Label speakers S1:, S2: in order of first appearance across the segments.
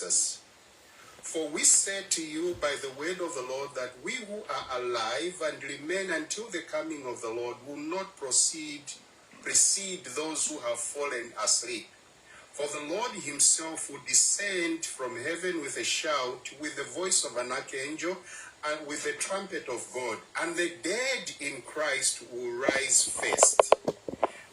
S1: Jesus. For we said to you by the word of the Lord that we who are alive and remain until the coming of the Lord will not precede those who have fallen asleep. For the Lord himself will descend from heaven with a shout, with the voice of an archangel, and with the trumpet of God, and the dead in Christ will rise first.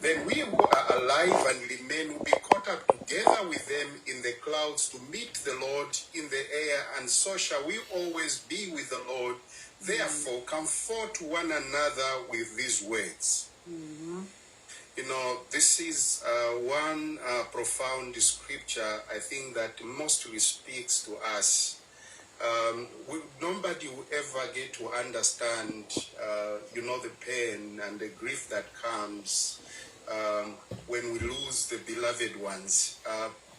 S1: Then we who are alive and remain will be caught up together with them in the clouds to meet the Lord in the air, and so shall we always be with the Lord. Therefore, comfort one another with these words. You know, this is one profound scripture, I think, that mostly speaks to us. Nobody will ever get to understand, the pain and the grief that comes when we lose the beloved ones.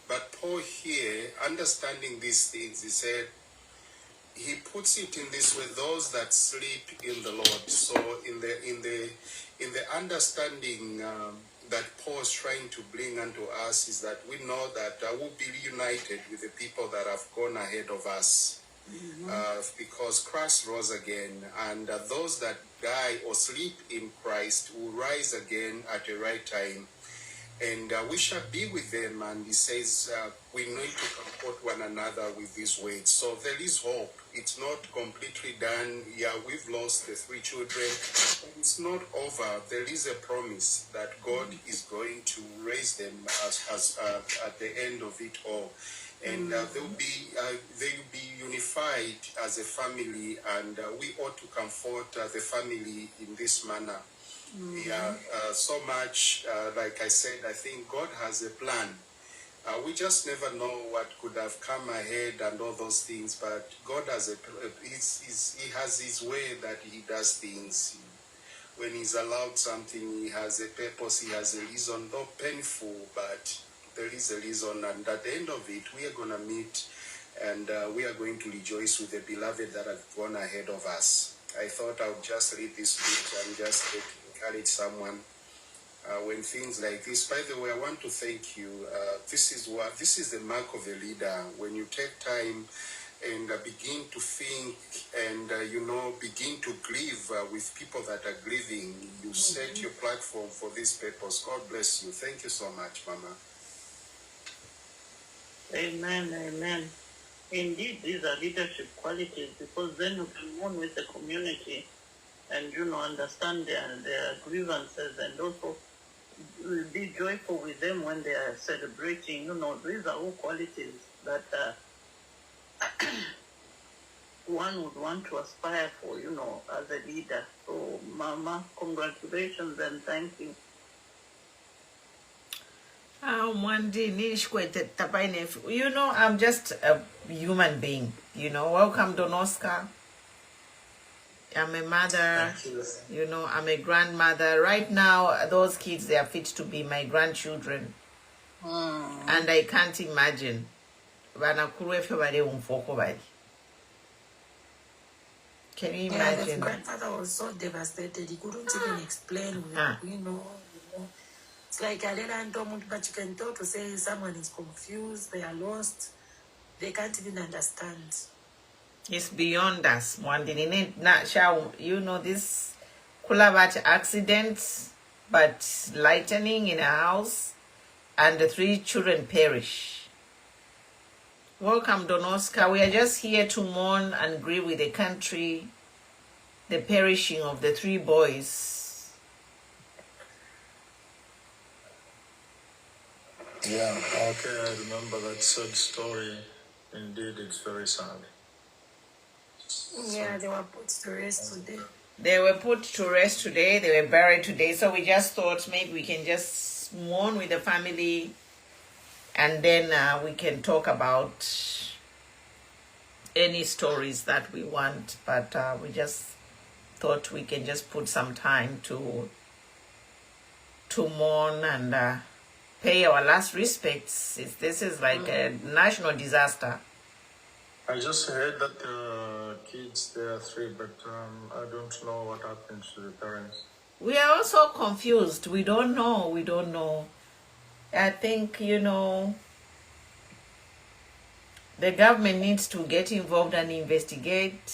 S1: But Paul here, understanding these things, he said, he puts it in this way: those that sleep in the Lord. So in the understanding that Paul is trying to bring unto us is that we know that we'll be reunited with the people that have gone ahead of us. Because Christ rose again, and those that die or sleep in Christ will rise again at the right time, and we shall be with them. And he says we need to comfort one another with these words. So there is hope. It's not completely done. Yeah, we've lost the 3 children, but it's not over. There is a promise that God is going to raise them as at the end of it all. And they'll be unified as a family, and we ought to comfort the family in this manner. So much, like I said, I think God has a plan. We just never know what could have come ahead and all those things, but God has he has his way that he does things. When he's allowed something, he has a purpose, he has a reason, though painful, but there is a reason, and at the end of it, we are going to meet, and we are going to rejoice with the beloved that have gone ahead of us. I thought I would just read this book and just to encourage someone when things like this. By the way, I want to thank you. This is the mark of a leader. When you take time and begin to think and begin to grieve with people that are grieving, you set your platform for this purpose. God bless you. Thank you so much, Mama.
S2: Amen, amen. Indeed, these are leadership qualities, because then you can mourn with the community and, understand their grievances, and also be joyful with them when they are celebrating. These are all qualities that one would want to aspire for, as a leader. So, Mama, congratulations and thank you.
S3: I'm just a human being. Welcome, Donoska. I'm a mother. I'm a grandmother. Right now, those kids, they are fit to be my grandchildren. And I can't imagine. Can you imagine?
S4: His grandfather was so devastated. He couldn't even explain, It's like but you can talk to say someone is confused, they are lost, they can't even understand.
S3: It's beyond us. This Kulabat accident, but lightning in a house, and the 3 children perish. Welcome, Donoska. We are just here to mourn and grieve with the country, the perishing of the 3 boys.
S5: Yeah, okay, I remember that sad story. Indeed, it's very sad.
S4: Yeah, they were put to rest today.
S3: They were put to rest today. They were buried today. So we just thought maybe we can just mourn with the family, and then we can talk about any stories that we want. But we just thought we can just put some time to mourn and pay our last respects. This is like a national disaster.
S5: I just heard that kids, there are 3, but I don't know what happened to the parents.
S3: We are also confused. We don't know. I think, The government needs to get involved and investigate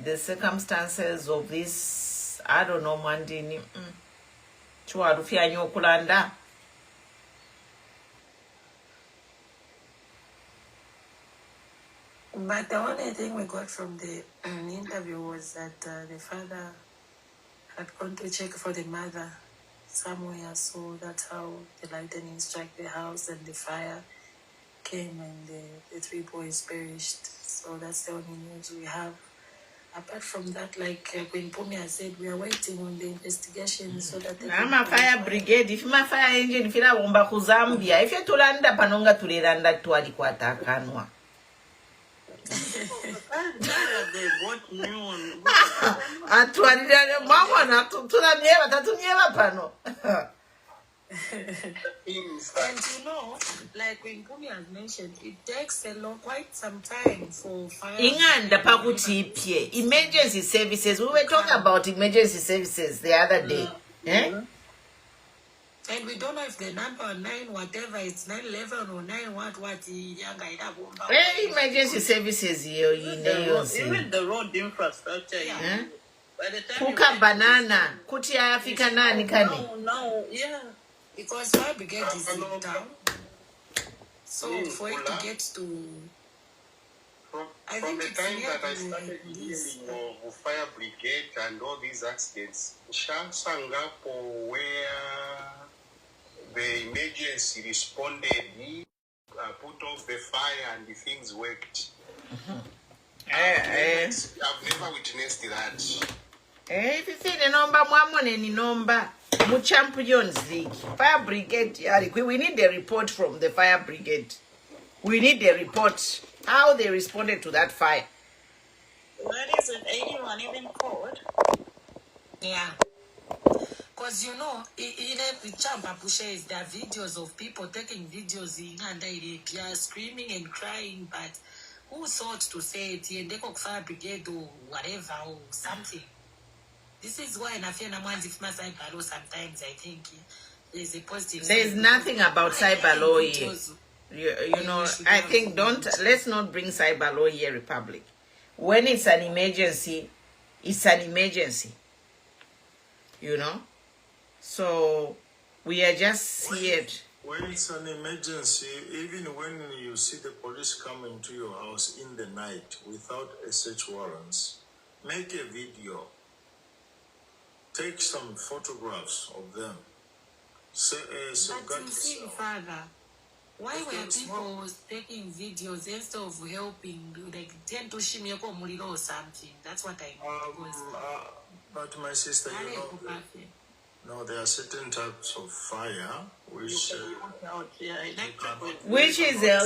S3: the circumstances of this. I don't know, Mandini. Chwarufia nyokulanda.
S4: But the only thing we got from the interview was that the father had gone to check for the mother somewhere, so that's how the lightning struck the house and the fire came and the three boys perished. So that's the only news we have. Apart from that, like Queen Pumia said, we are waiting on the investigation so that
S3: I'm a fire brigade. If my fire engine, if you womba ku Zambia, if you tulanda panonga tuliranda tuwali kwa takanwa. Atualira mama na tunanyeva tatunyeva pano.
S4: And you know, like when Kumi has mentioned, it takes quite some time for fire.
S3: Inganda pakutipye emergency services. We were talking about emergency services the other day.
S4: And we don't know if the number 9 whatever it's 911 or 9 what
S3: emergency services here
S2: even the road infrastructure.
S4: Yeah.
S2: By the time
S3: kuka banana kuti ayafika nani kani
S2: now, yeah.
S4: Because fire brigade is in town. So for it to get to
S1: From the time that I started hearing of fire brigade and all these accidents, Shansangapo, where the emergency responded, put off the fire and the things worked. I've never witnessed that.
S3: If you see the number, mwamone number, mu Champions League, fire brigade, we need a report from the fire brigade. We need a report how they responded to that fire.
S2: Where is it? 81 even called?
S4: yeah. Because you know, in every chamber pushes, there are videos of people taking videos in and they are screaming and crying, but who thought to say it in the fire brigade or whatever or something? This is why in Cyber sometimes I think there's a positive.
S3: There's nothing about cyber law here. You know, I think let's not bring cyber law here, Republic. When it's an emergency, it's an emergency. You know? So we are just here.
S5: When it's an emergency, even when you see the police coming to your house in the night without a search warrant, make a video. Take some photographs of them.
S4: But you see, Father, why were people taking videos instead of helping, like tend to shimyoko muliro or something? That's what I
S5: but my sister, you know, no, there are certain types of fire which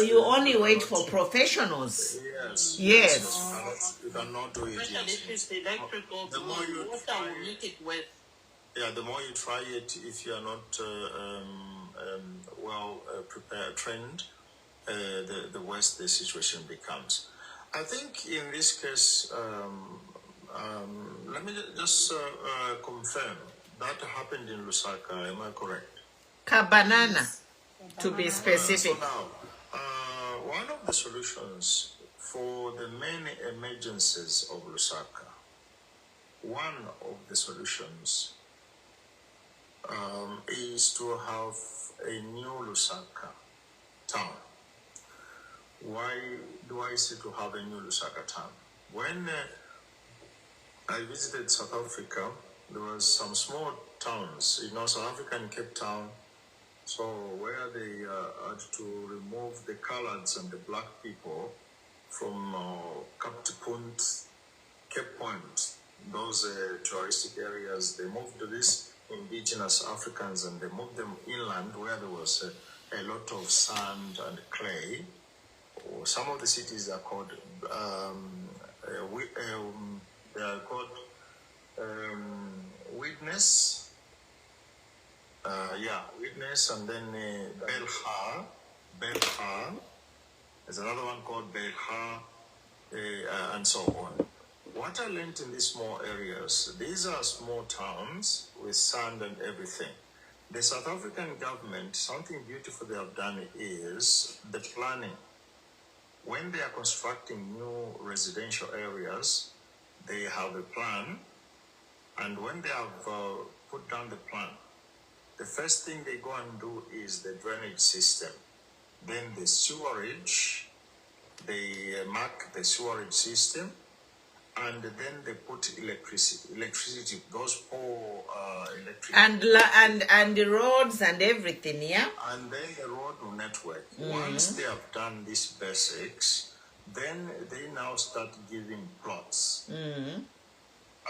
S3: you only wait for professionals.
S5: Yes.
S3: Yes.
S5: You cannot do it.
S2: If it's electrical, the more you try it with.
S5: Yeah, the more you try it, if you are not well prepared, trained, the worse the situation becomes. I think in this case, let me just confirm that happened in Lusaka. Am I correct?
S3: Kabanana, to be specific.
S5: So now, one of the solutions for the many emergencies of Lusaka, one of the solutions is to have a new Lusaka town. Why do I say to have a new Lusaka town? When I visited South Africa, there was some small towns, you know, South Africa and Cape Town, so where they had to remove the coloreds and the black people from Cape Point, those touristic areas. They moved to these indigenous Africans and they moved them inland where there was a lot of sand and clay. Some of the cities are called Witness, Witness, and then Belha. There's another one called Belha, and so on. What I learned in these small areas, these are small towns with sand and everything. The South African government, something beautiful they have done is the planning. when they are constructing new residential areas, they have a plan, and when they have put down the plan, the first thing they go and do is the drainage system. Then the sewerage, they mark the sewerage system, and then they put electricity, those poor electric.
S3: And the roads and everything, yeah?
S5: And then the road network. Once they have done these basics, then they now start giving plots.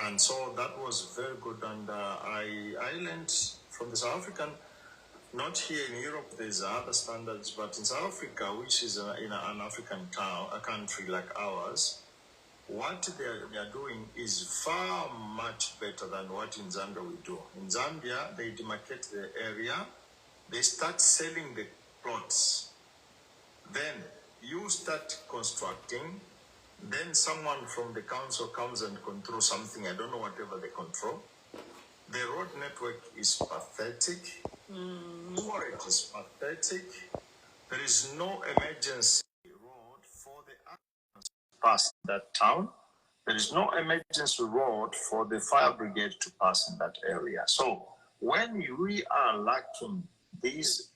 S5: And so that was very good. And I learned from the South African, not here in Europe, there's other standards, but in South Africa, which is in an African town, a country like ours, what they are doing is far much better than what in Zambia we do. In Zambia, they demarcate the area, they start selling the plots. Then you start constructing, then someone from the council comes and controls something, I don't know whatever they control. The road network is pathetic. It is pathetic. There is no emergency road for the ambulance to pass that town. There is no emergency road for the fire brigade to pass in that area. So when we are lacking these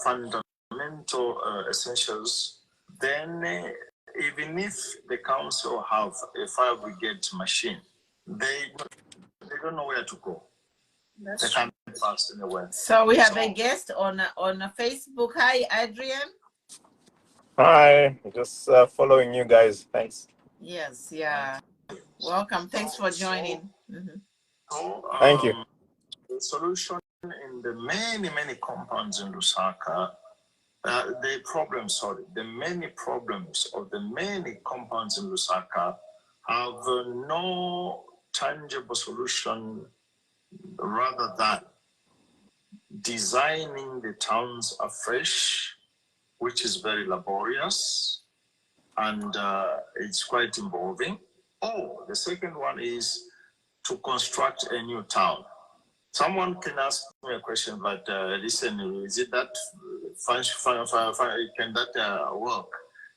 S5: fundamental essentials, then even if the council have a fire brigade machine, they don't know where to go. They can't pass anywhere.
S3: So we have a guest on Facebook. Hi, Adrian.
S6: Hi, just following you guys. Thanks.
S3: Yes, yeah. Welcome. Thanks for joining.
S6: Thank you.
S5: The solution in the many compounds in Lusaka, the many problems of the many compounds in Lusaka have no tangible solution rather than designing the towns afresh, which is very laborious and it's quite involving. The second one is to construct a new town. Someone can ask me a question, but listen, is it that can that work?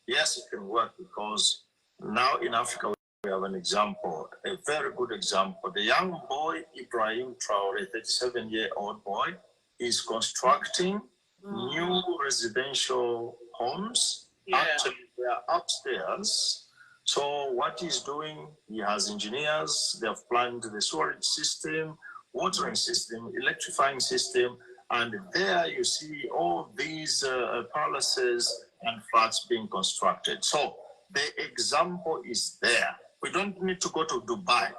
S5: Yes, it can work, because now in Africa we have an example, a very good example. The young boy, Ibrahim Traore, 37-year-old boy, is constructing new residential homes.
S3: Yeah.
S5: Actually, they are upstairs. So what he's doing, he has engineers, they have planned the storage system, watering system, electrifying system, and there you see all these palaces and flats being constructed. So the example is there. We don't need to go to Dubai.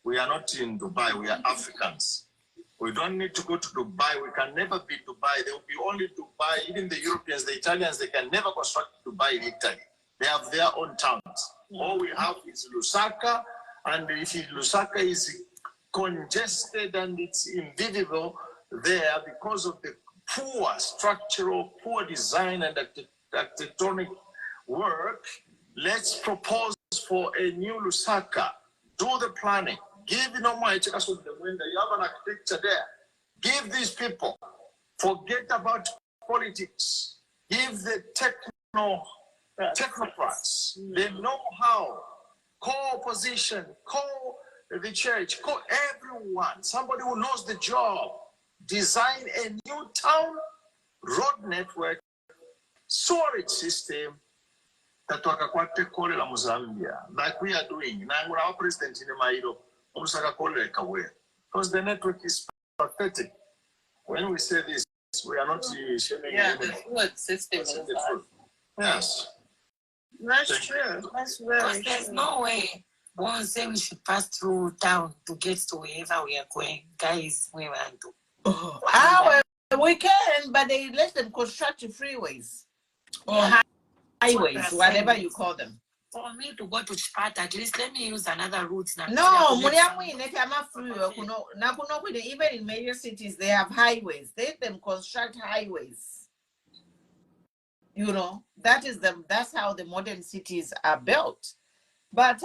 S5: We are not in Dubai, we are Africans. We don't need to go to Dubai. We can never be Dubai. There will be only Dubai. Even the Europeans, the Italians, they can never construct Dubai in Italy. They have their own towns. All we have is Lusaka, and if Lusaka is congested and it's invisible there because of the poor structural, poor design and architectonic work, let's propose for a new Lusaka. Do the planning. Give you have an architecture there. Give these people. Forget about politics. Give the technocrats. They know how. Call opposition. Call the church. Call everyone. Somebody who knows the job. Design a new town, road network, storage system that wakakwate mu Zambia, like we are doing. Now our president in Mairo, because the network is pathetic. When we say this, we are not shaming
S4: the food system is bad.
S5: Yes.
S2: That's true. That's very
S4: There's
S2: true.
S4: no way one say we should pass through town to get to wherever we are going. Guys, we want to.
S3: We can, but they let them construct the freeways or highways, whatever you call them.
S4: For me to go to Spat, at least let me use another route now.
S3: No, even in major cities, they have highways. Let them construct highways. You know, that's how the modern cities are built. But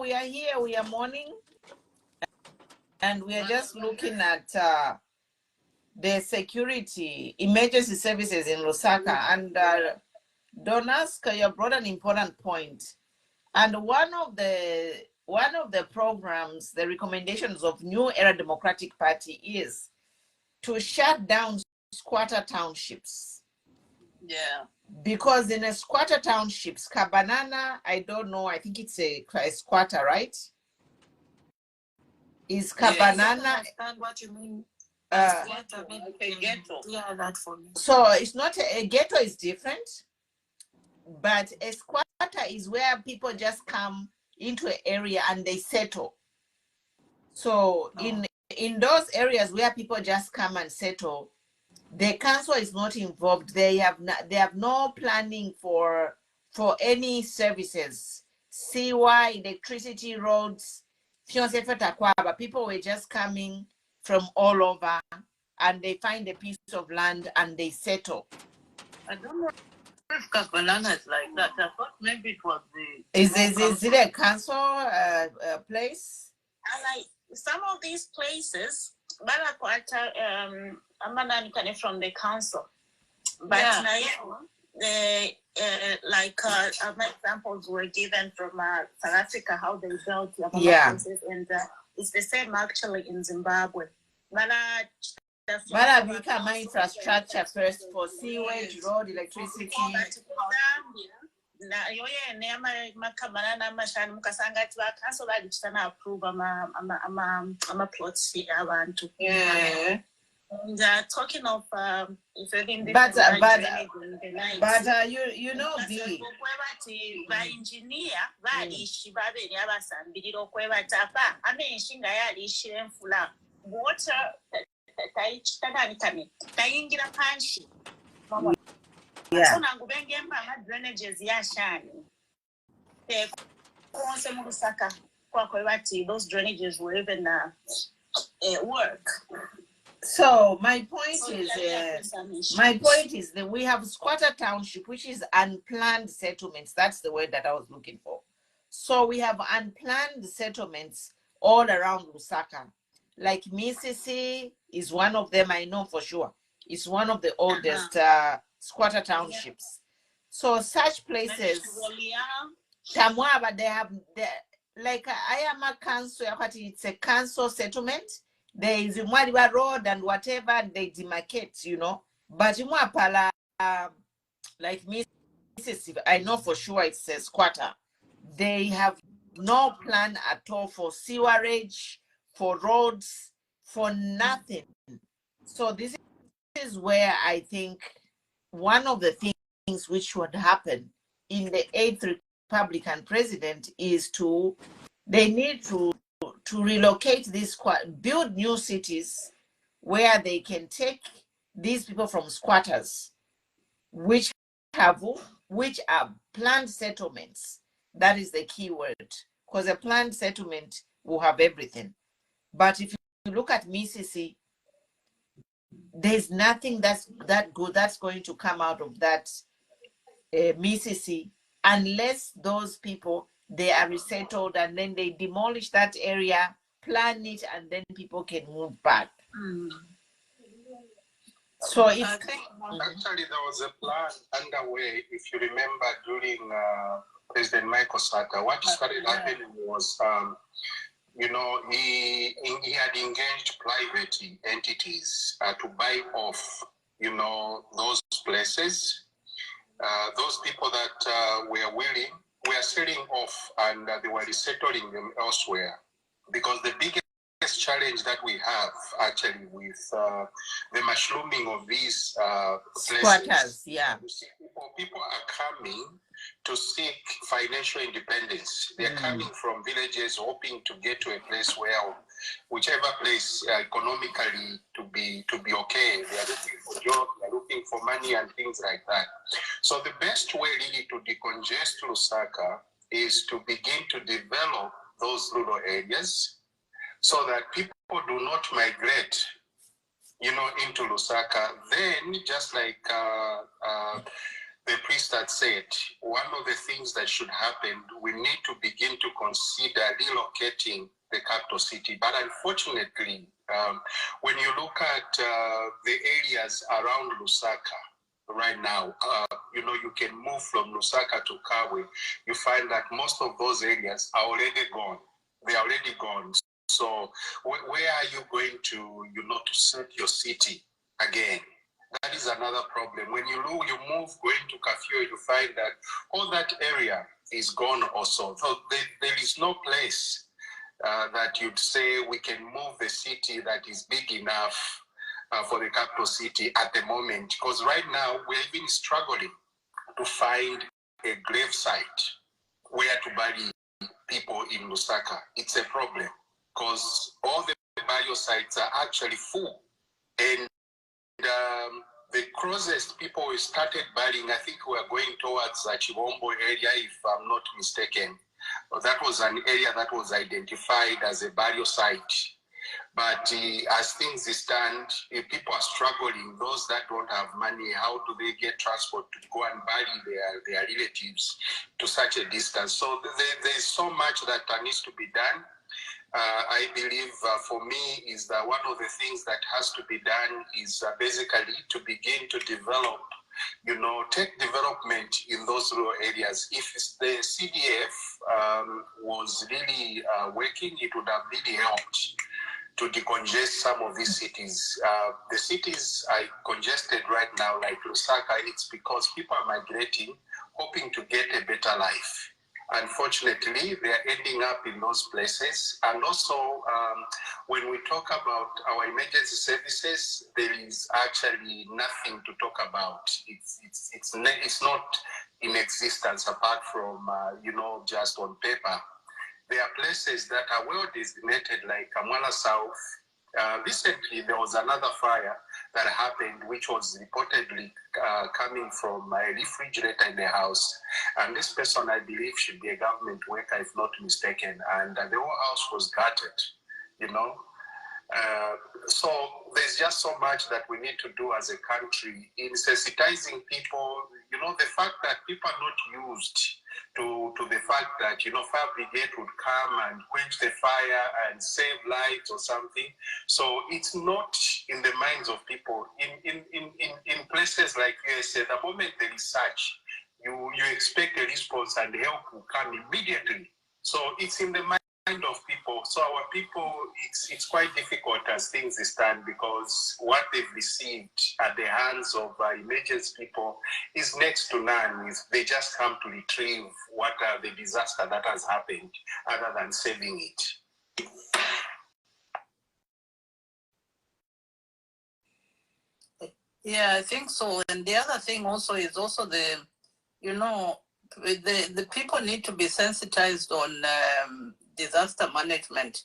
S3: we are here, we are mourning, and we are just looking at the security emergency services in Lusaka, and Donaska, you brought an important point. And one of the programs, the recommendations of New Era Democratic Party is to shut down squatter townships.
S2: Yeah.
S3: Because in a squatter townships, Kabanana, I don't know, I think it's a squatter, right? Is Kabanana?
S4: I don't understand what you mean.
S2: Ghetto.
S4: Yeah, that for me.
S3: So it's not a ghetto is different, but a squatter is where people just come into an area and they settle. So in those areas where people just come and settle, the council is not involved. They have no planning for any services, sewer, electricity, roads. People were just coming from all over, and they find a piece of land and they settle.
S2: I don't know if Kapanana is like that. I thought maybe it was the.
S3: Is it a council place?
S7: Like some of these places, I'm from the council, but the my examples were given from South Africa, how they built places, and it's the same actually in Zimbabwe.
S3: But we can my infrastructure first for sewage, road, electricity.
S7: Na yoye nema makamana na mashani mukasanga ati vakanso valichitana approve ama plots abantu.
S3: Yeah.
S7: And talking of including this,
S3: but you know the
S7: engineer valishi vaveri avasambirira okwevati apa amenshinga yalishire mfula water tayingira panshi.
S3: Yeah.
S7: So nangu bengemba ama drainages yashani. Konse mu Lusaka kwa kwebati those drainages will even work.
S3: So my point is that we have squatter township, which is unplanned settlements. That's the word that I was looking for. So we have unplanned settlements all around Lusaka. Like Misisi is one of them, I know for sure. It's one of the oldest squatter townships. So such places, Tamwaba, they have like I am a council, it's a council settlement. There is a Mwadiba road and whatever they demarcate, you know. But in Mwapala, like Mississippi, I know for sure it's a squatter. They have no plan at all for sewerage, for roads, for nothing. So this is where I think one of the things which should happen in the 8th Republican president is they need to relocate this, build new cities where they can take these people from squatters, which are planned settlements. That is the key word, because a planned settlement will have everything. But if you look at Mississippi, there's nothing that's good that's going to come out of that Mississippi unless those people, they are resettled and then they demolish that area, plan it, and then people can move back. So if
S1: actually there was a plan underway, if you remember, during President Michael Sata. What started happening was you know, he had engaged private entities to buy off, you know, those places. Those people that were willing were selling off, and they were resettling them elsewhere. Because the biggest challenge that we have actually with the mushrooming of these places,
S3: squatters, yeah,
S1: people are coming to seek financial independence. They're coming from villages hoping to get to a place where, whichever place economically to be okay. They are looking for jobs, they are looking for money and things like that. So the best way really to decongest Lusaka is to begin to develop those rural areas so that people do not migrate, you know, into Lusaka. Then, just like the priest had said, one of the things that should happen, we need to begin to consider relocating the capital city. But unfortunately, when you look at the areas around Lusaka, right now. You can move from Lusaka to Kawe. You find that most of those areas are already gone. They are already gone. So where are you going to, to set your city again? That is another problem. When you move going to Kafio, you find that all that area is gone also. So there is no place that you'd say we can move the city that is big enough for the capital city at the moment. Because right now we're even struggling to find a grave site where to bury people in Lusaka. It's a problem because all the burial sites are actually full. And the closest people we started burying, I think we are going towards Chibombo area, if I'm not mistaken. That was an area that was identified as a burial site. But as things stand, people are struggling. Those that don't have money, how do they get transport to go and bury their relatives to such a distance? So there's so much that needs to be done. I believe for me is that one of the things that has to be done is basically to begin to develop, tech development in those rural areas. If the CDF was really working, it would have really helped to decongest some of these cities. The cities are congested right now, like Lusaka. It's because people are migrating, hoping to get a better life. Unfortunately, they are ending up in those places. And also, when we talk about our emergency services, there is actually nothing to talk about. It's not in existence apart from, just on paper. There are places that are well designated, like Kamwala South. Recently, there was another fire that happened, which was reportedly coming from a refrigerator in the house. And this person, I believe, should be a government worker, if not mistaken. And the whole house was gutted, So there's just so much that we need to do as a country in sensitizing people. The fact that people are not used to the fact that, fire brigade would come and quench the fire and save lives or something. So it's not in the minds of people. In places like USA, the moment there is such, you expect a response and help will come immediately. So it's in the mind of people. So our people, it's quite difficult as things stand because what they've received at the hands of emergency people is next to none. They just come to retrieve what the disaster that has happened other than saving it.
S2: Yeah, I think so. And the other thing also is also the people need to be sensitized on disaster management,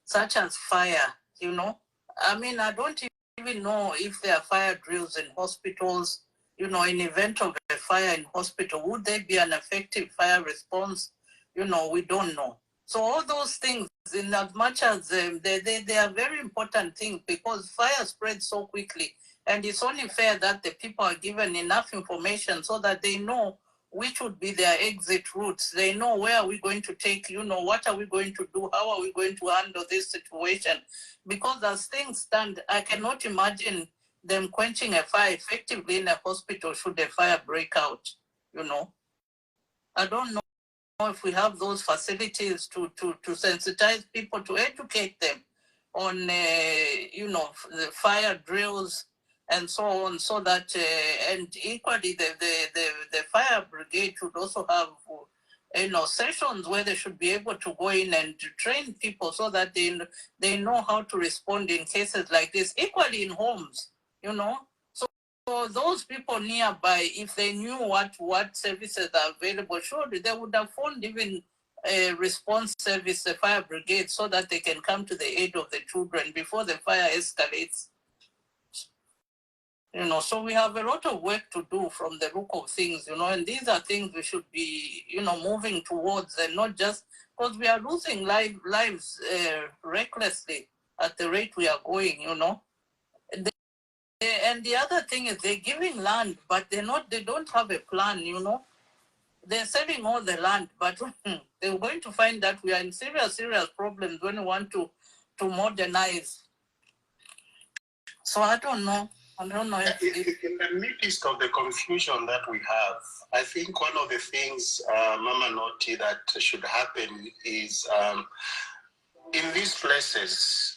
S2: such as fire, I mean, I don't even know if there are fire drills in hospitals, in event of a fire in hospital, would there be an effective fire response? We don't know. So all those things, in as much as they are very important things because fire spreads so quickly. And it's only fair that the people are given enough information so that they know which would be their exit routes. They know where are we going to take, what are we going to do? How are we going to handle this situation? Because as things stand, I cannot imagine them quenching a fire effectively in a hospital should a fire break out, I don't know if we have those facilities to sensitize people, to educate them on, the fire drills and so on, so that and equally the fire brigade should also have sessions where they should be able to go in and to train people so that they know how to respond in cases like this. Equally in homes, so those people nearby, if they knew what services are available, surely they would have phoned even a response service, a fire brigade, so that they can come to the aid of the children before the fire escalates. So we have a lot of work to do from the look of things, and these are things we should be, moving towards, and not just because we are losing lives recklessly at the rate we are going, And the other thing is they're giving land, but they don't have a plan, They're selling all the land, but they're going to find that we are in serious problems when we want to modernize. So I don't know. I don't know if
S1: in the midst of the confusion that we have, I think one of the things, Mama Noti, that should happen is in these places,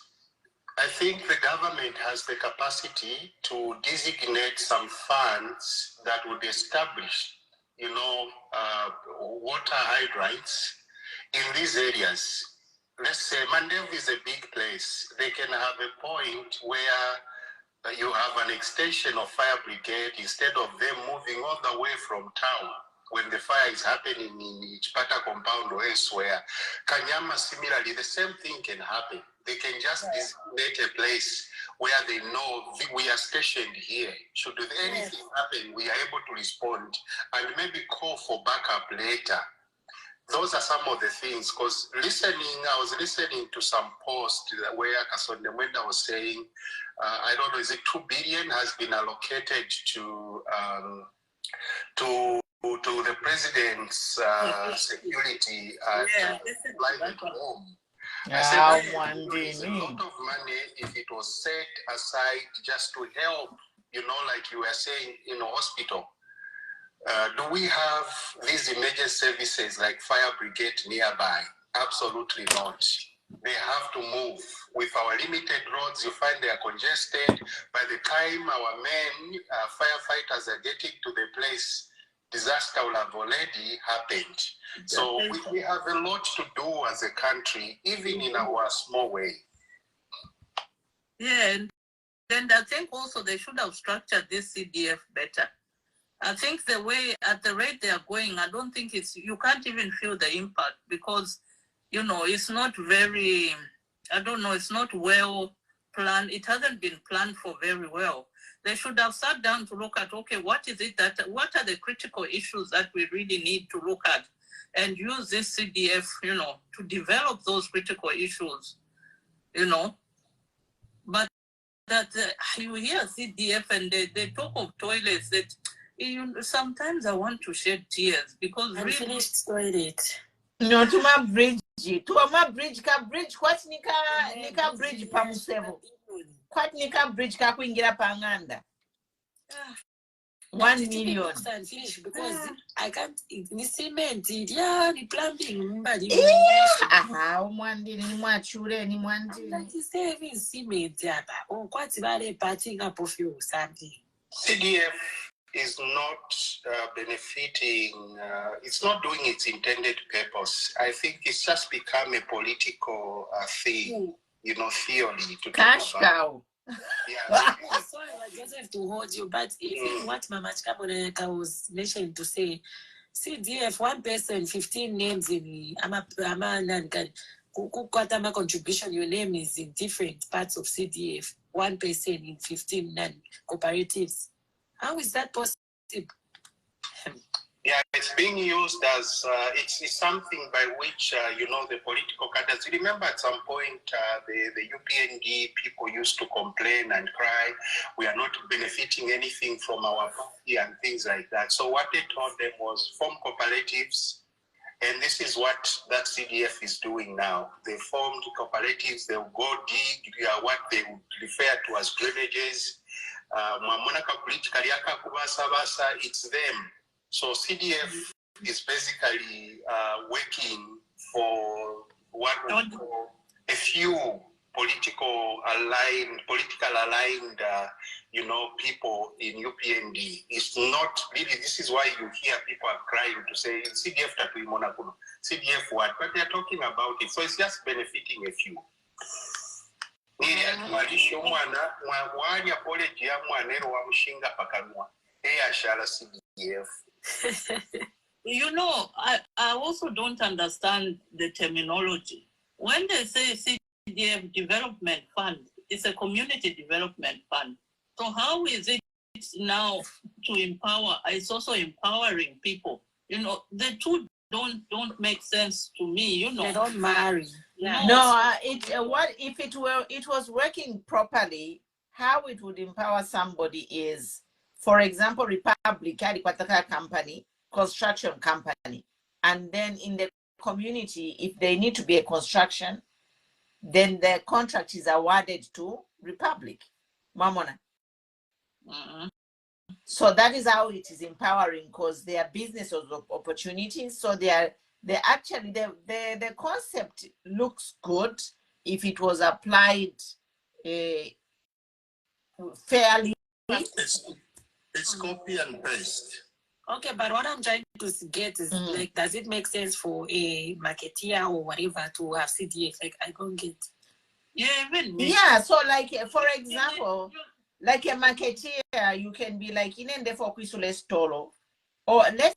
S1: I think the government has the capacity to designate some funds that would establish, water hydrants in these areas. Let's say Mandev is a big place. They can have a point where you have an extension of fire brigade instead of them moving all the way from town when the fire is happening in Ichpata compound or elsewhere. Kanyama, similarly, the same thing can happen. They can just designate a place where they know we are stationed here. Should anything happen, we are able to respond and maybe call for backup later. Those are some of the things, because I was listening to some post where Kasonde Mwenda was saying, I don't know, is it 2 billion has been allocated to the president's security private home. I said it's a lot of money if it was set aside just to help, like you were saying, in a hospital. Do we have these emergency services like fire brigade nearby? Absolutely not. They have to move. With our limited roads, you find they are congested. By the time our men, firefighters are getting to the place, disaster will have already happened. So we have a lot to do as a country, even in our small way.
S2: Yeah, and then I think also they should have structured this CDF better. I think at the rate they are going, I don't think you can't even feel the impact because, it's not very, it's not well planned. It hasn't been planned for very well. They should have sat down to look at, okay, what are the critical issues that we really need to look at and use this CDF, to develop those critical issues, But that you hear CDF and they talk of toilets that, sometimes I want to shed tears because
S4: Unfinished toilet.
S3: No, to my bridge. To my bridge, what nika bridge pamusevo. What nika bridge ka kuingira panganda. 1 million.
S4: Unfinished because I can't. Ni cement, the plumbing,
S3: Mwandini ni mwachure ni mwandini.
S4: Like saving cement, or quite about patching up of you something.
S1: CDF is not benefiting, it's not doing its intended purpose. I think it's just become a political thing, theory to
S3: cash cow.
S1: Yeah.
S4: Sorry, I just have to hold you, but even what Mama Chikamoneka was mentioning to say, CDF, one person, 15 names in Kukwatama contribution, your name is in different parts of CDF, one person in 15 non-cooperatives. How is that possible?
S1: Yeah, it's being used as, it's something by which, the political cadres. Remember at some point, the UPND people used to complain and cry, we are not benefiting anything from our party and things like that. So what they told them was form cooperatives, and this is what that CDF is doing now. They formed cooperatives, they'll go dig what they would refer to as drainages. It's them. So CDF is basically working for what we call a few political aligned, people in UPND. It's not really, this is why you hear people are crying to say, CDF tatu monakuno, CDF what? But they're talking about it. So it's just benefiting a few.
S2: I also don't understand the terminology. When they say CDF development fund, it's a community development fund. So how is it now to empower? It's also empowering people. The two don't make sense to me.
S4: They don't marry.
S3: Yeah. No, it was working properly. How it would empower somebody is, for example, Republic company, construction company, and then in the community, if they need to be a construction, then the contract is awarded to Republic. Mamona. So that is how it is empowering, because they are business opportunities. So they actually the concept looks good if it was applied fairly.
S5: It's copy and paste.
S4: Okay, but what I'm trying to get is like, does it make sense for a marketeer or whatever to have CDF? Like, I don't get.
S2: Yeah, even me.
S3: Yeah, so like for example, like a marketeer, you can be like in for Tolo, or let's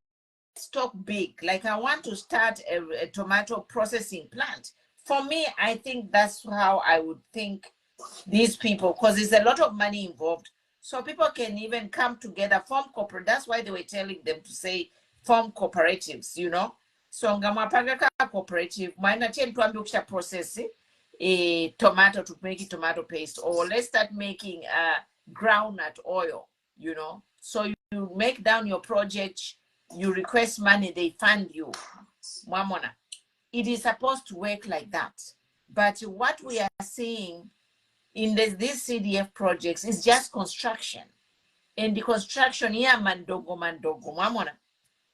S3: talk big. Like I want to start a tomato processing plant. For me, I think that's how I would think these people, because there's a lot of money involved. So people can even come together, form corporate. That's why they were telling them to say form cooperatives, you know. So ngamapanga cooperative, mine tend to process a tomato to make it tomato paste, or let's start making groundnut oil, you know. So you make down your project, you request money, they fund you. Mamona. It is supposed to work like that. But what we are seeing in these CDF projects is just construction. And the construction here, mandogo, mamona.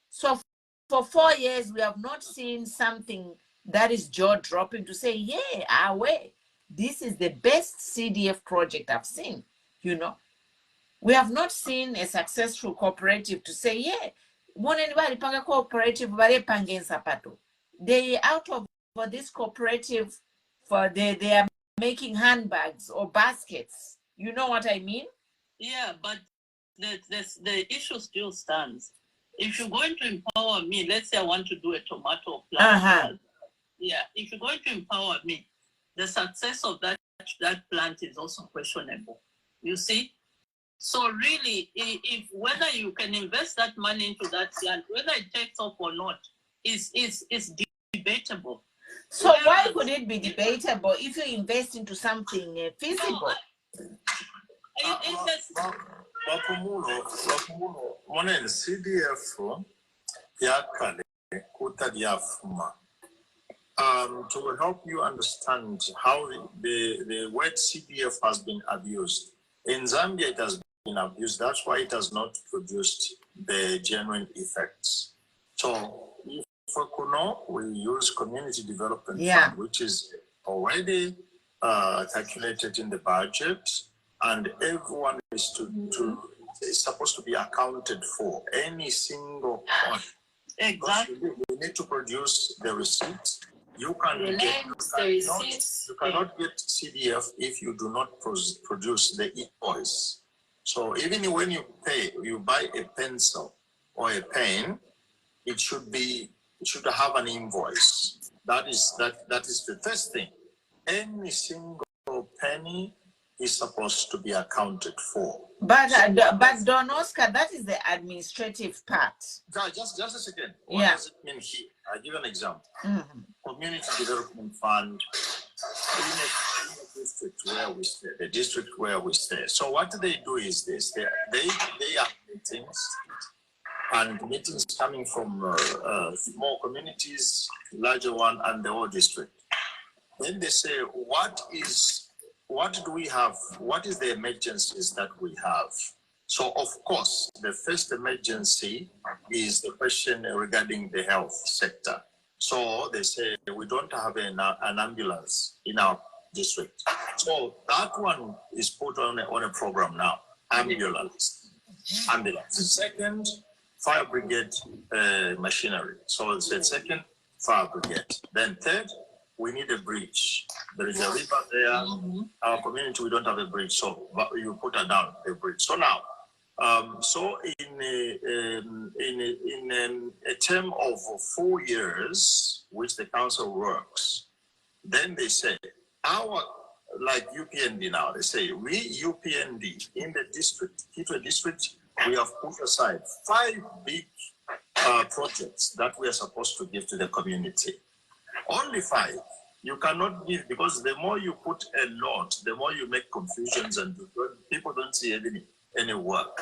S3: So for 4 years, we have not seen something that is jaw-dropping to say, yeah, this is the best CDF project I've seen, you know. We have not seen a successful cooperative to say, yeah, cooperative, they out of this cooperative, they are making handbags or baskets. You know what I mean?
S2: Yeah, but the issue still stands. If you're going to empower me, let's say I want to do a tomato plant. Yeah, if you're going to empower me, the success of that plant is also questionable. You see? So really, if whether you can invest that money into that plant, whether it takes off or not, is debatable.
S3: So why could it be debatable if you invest into something feasible?
S5: CDF yakale kutaliafuma. To help you understand how the word CDF has been abused. In Zambia, it has been abused. That's why it has not produced the genuine effects. So if for Kuno, we use community development fund, which is already calculated in the budget, and everyone is is supposed to be accounted for, any single one.
S2: Exactly.
S5: We need to produce the receipts. You cannot get CDF if you do not produce the invoice. So even when you buy a pencil or a pen, it should have an invoice. That is the first thing. Any single penny is supposed to be accounted for.
S3: But Don Oscar, that is the administrative part.
S5: Just a second. What does it mean here? I'll give an example. Community Development Fund in the district where we stay. So what they do is this: they have meetings, and meetings coming from small communities, larger one, and the whole district. Then they say, what do we have? What is the emergencies that we have? So, of course, the first emergency is the question regarding the health sector. So they say we don't have an ambulance in our district. So that one is put on a program now, ambulance. Second, fire brigade machinery. So it's the second, fire brigade. Then third, we need a bridge. There is a river there. Our community, we don't have a bridge, so you put her down a bridge. So now, so in a term of 4 years, which the council works, then they say like UPND now, they say we UPND in the district, Kitwe district, we have put aside 5 big projects that we are supposed to give to the community. Only 5. You cannot give, because the more you put a lot, the more you make confusions and people don't see any work.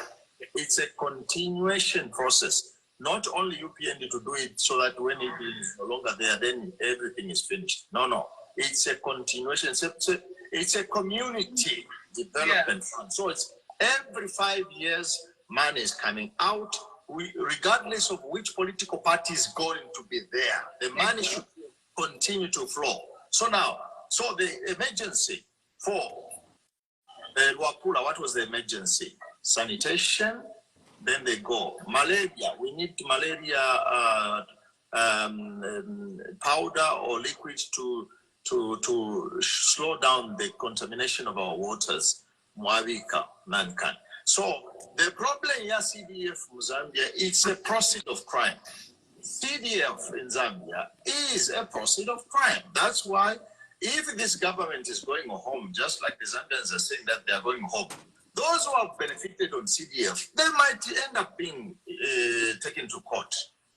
S5: It's a continuation process. Not only UPND to do it so that when it is no longer there, then everything is finished. No. It's a continuation. It's a community development fund. So Every 5 years, money is coming out. Regardless of which political party is going to be there, the money should continue to flow. So now, the emergency for Luapula, what was the emergency? Sanitation, then they go. Malaria, we need malaria powder or liquid to slow down the contamination of our waters. Mwavika, mankind. So the problem here, CDF in Zambia, it's a proceed of crime. CDF in Zambia is a proceed of crime. That's why if this government is going home, just like the Zambians are saying that they are going home, those who have benefited on CDF, they might end up being taken to court.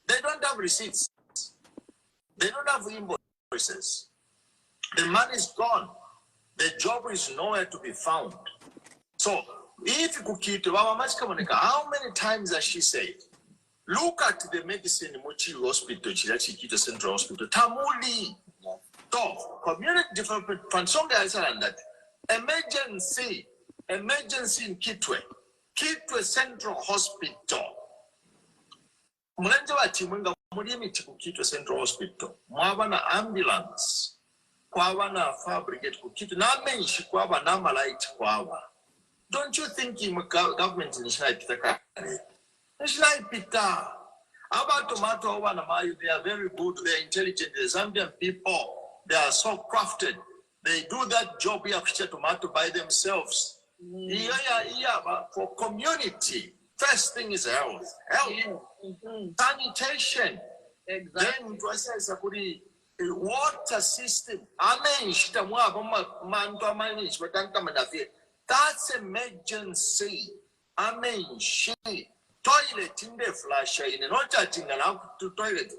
S5: They don't have receipts. They don't have invoices. The money is gone. The job is nowhere to be found. So, if you could keep how many times has she said, look at the medicine in Mochi Hospital, Chirachikita Central Hospital, Tamuli. So, community development fund, some guys are that. Emergency in Kitwe Central Hospital. Mwenza wa Chimunga, Muriemi Chikukitwe Central Hospital, Mwawana ambulance, Kwawana fabricate Kukitwe, na menshi kwawa na malaiti kwawa. Don't you think government in Pita? Pita. About tomato wanamayu, they are very good, they are intelligent, the Zambian people, they are so crafted. They do that job here tomato by themselves. For community, first thing is health. Sanitation. Exactly. Then water system. That's emergency. Toilet in the flash in not chatting to toilet.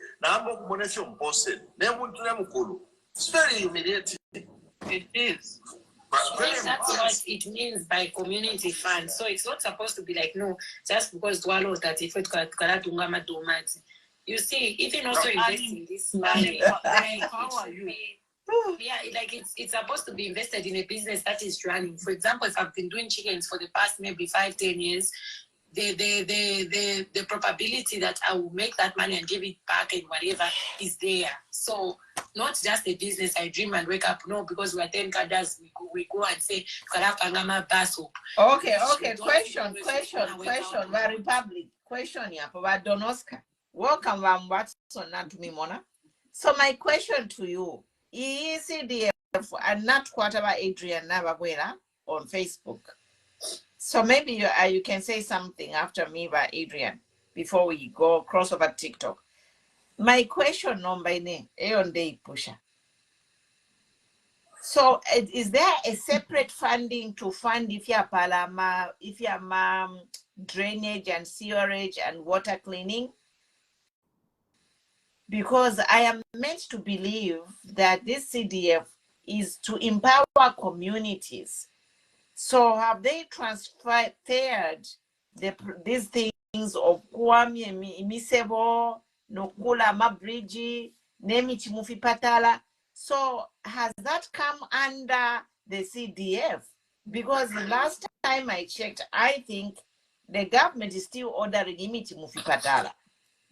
S5: It's very humiliating.
S4: It is. That's what it means by community fund. So it's not supposed to be like, no, just because Dwalo that if it you see, even also investing this money, how are you? Yeah, like it's supposed to be invested in a business that is running. For example, if I've been doing chickens for the past maybe 5-10 years, the probability that I will make that money and give it back and whatever is there. So not just a business I dream and wake up. No, because we're 10 cadres, we go and say
S3: Okay. Question. The Republic. Question here for Donoska. Welcome, Watson, not to me, Mona. So my question to you is CDF and not whatever Adrian Navaguera on Facebook. So maybe you can say something after me by Adrian before we go cross over TikTok. My question number name on day pusher. So is there a separate funding to fund if you're palama, if you're drainage and sewerage and water cleaning? Because I am meant to believe that this CDF is to empower communities. So have they transferred these things of Kwame Misebo, Nokula Mabriji, Nemichi Mufi Patala? So has that come under the CDF? Because the last time I checked, I think the government is still ordering Nemichi Mufi Patala.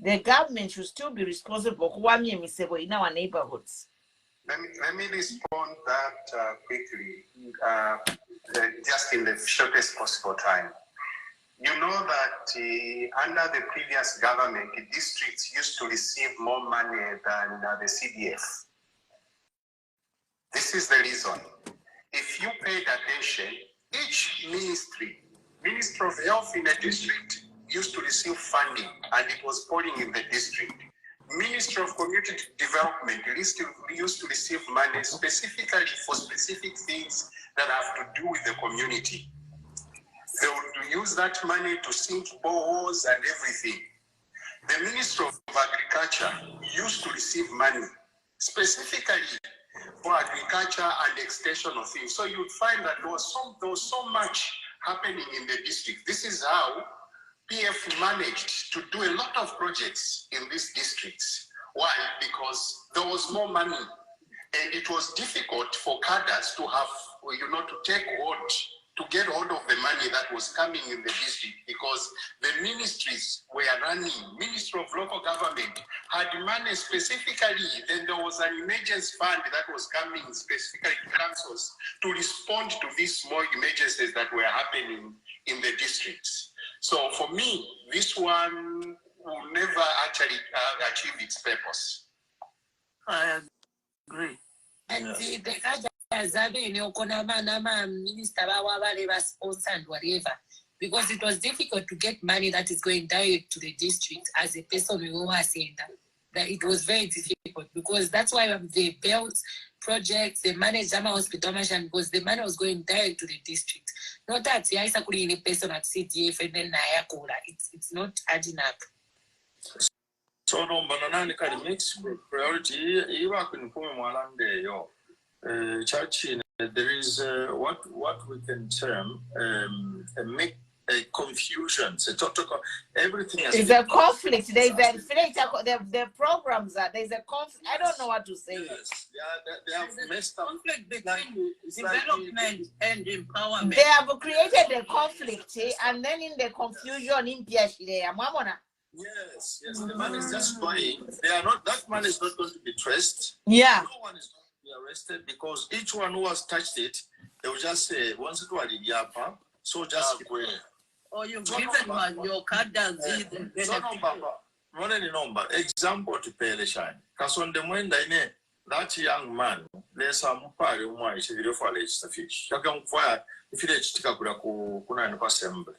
S3: The government should still be responsible for Kwame Misebo in our neighborhoods.
S1: Let me respond that quickly, just in the shortest possible time. You know that under the previous government, the districts used to receive more money than the CDF. This is the reason. If you paid attention, each ministry of health in a district used to receive funding, and it was pouring in the district. Ministry of Community Development used to receive money specifically for specific things that have to do with the community. They would use that money to sink boreholes and everything. The Ministry of Agriculture used to receive money specifically for agriculture and extension of things. So you'd find that there was so much happening in the district. This is how PF managed to do a lot of projects in these districts. Why? Because there was more money, and it was difficult for cadres to have, to take hold to get hold of the money that was coming in the district, because the ministries were running. Ministry of Local Government had money specifically. Then there was an emergency fund that was coming specifically to councils to respond to these small emergencies that were happening in the districts. So for me, this one will never actually achieve its purpose.
S2: I agree.
S4: And minister sponsor and whatever, because it was difficult to get money that is going direct to the district as a person who was saying that it was very difficult, because that's why they built projects, they managed Zambia hospital mission, because the money was going direct to the district. Not that I a person at CDF and then it's not adding up.
S5: So no, banana can mix priority. Even when yo, church there is what we can term a confusion. It's a total everything.
S3: It's a conflict. There's the programs are there's a conflict. I don't know what to say.
S5: Yes, they have messed up.
S2: Conflict between development and empowerment.
S3: They have created a conflict, and then in the confusion, in
S5: Yes, the man is just going. They are not. That man is not going to be traced.
S3: Yeah.
S5: No one is going to be arrested, because each one who has touched it, they will just say, "Once it was the yapa, so just keep going."
S2: Or you've given one your card does
S5: number. Example to pay the shine. Kasonde mwenda ine that young man. There's some party who is video for the fish. Shaka mfaya if it is tika kuna in assembly.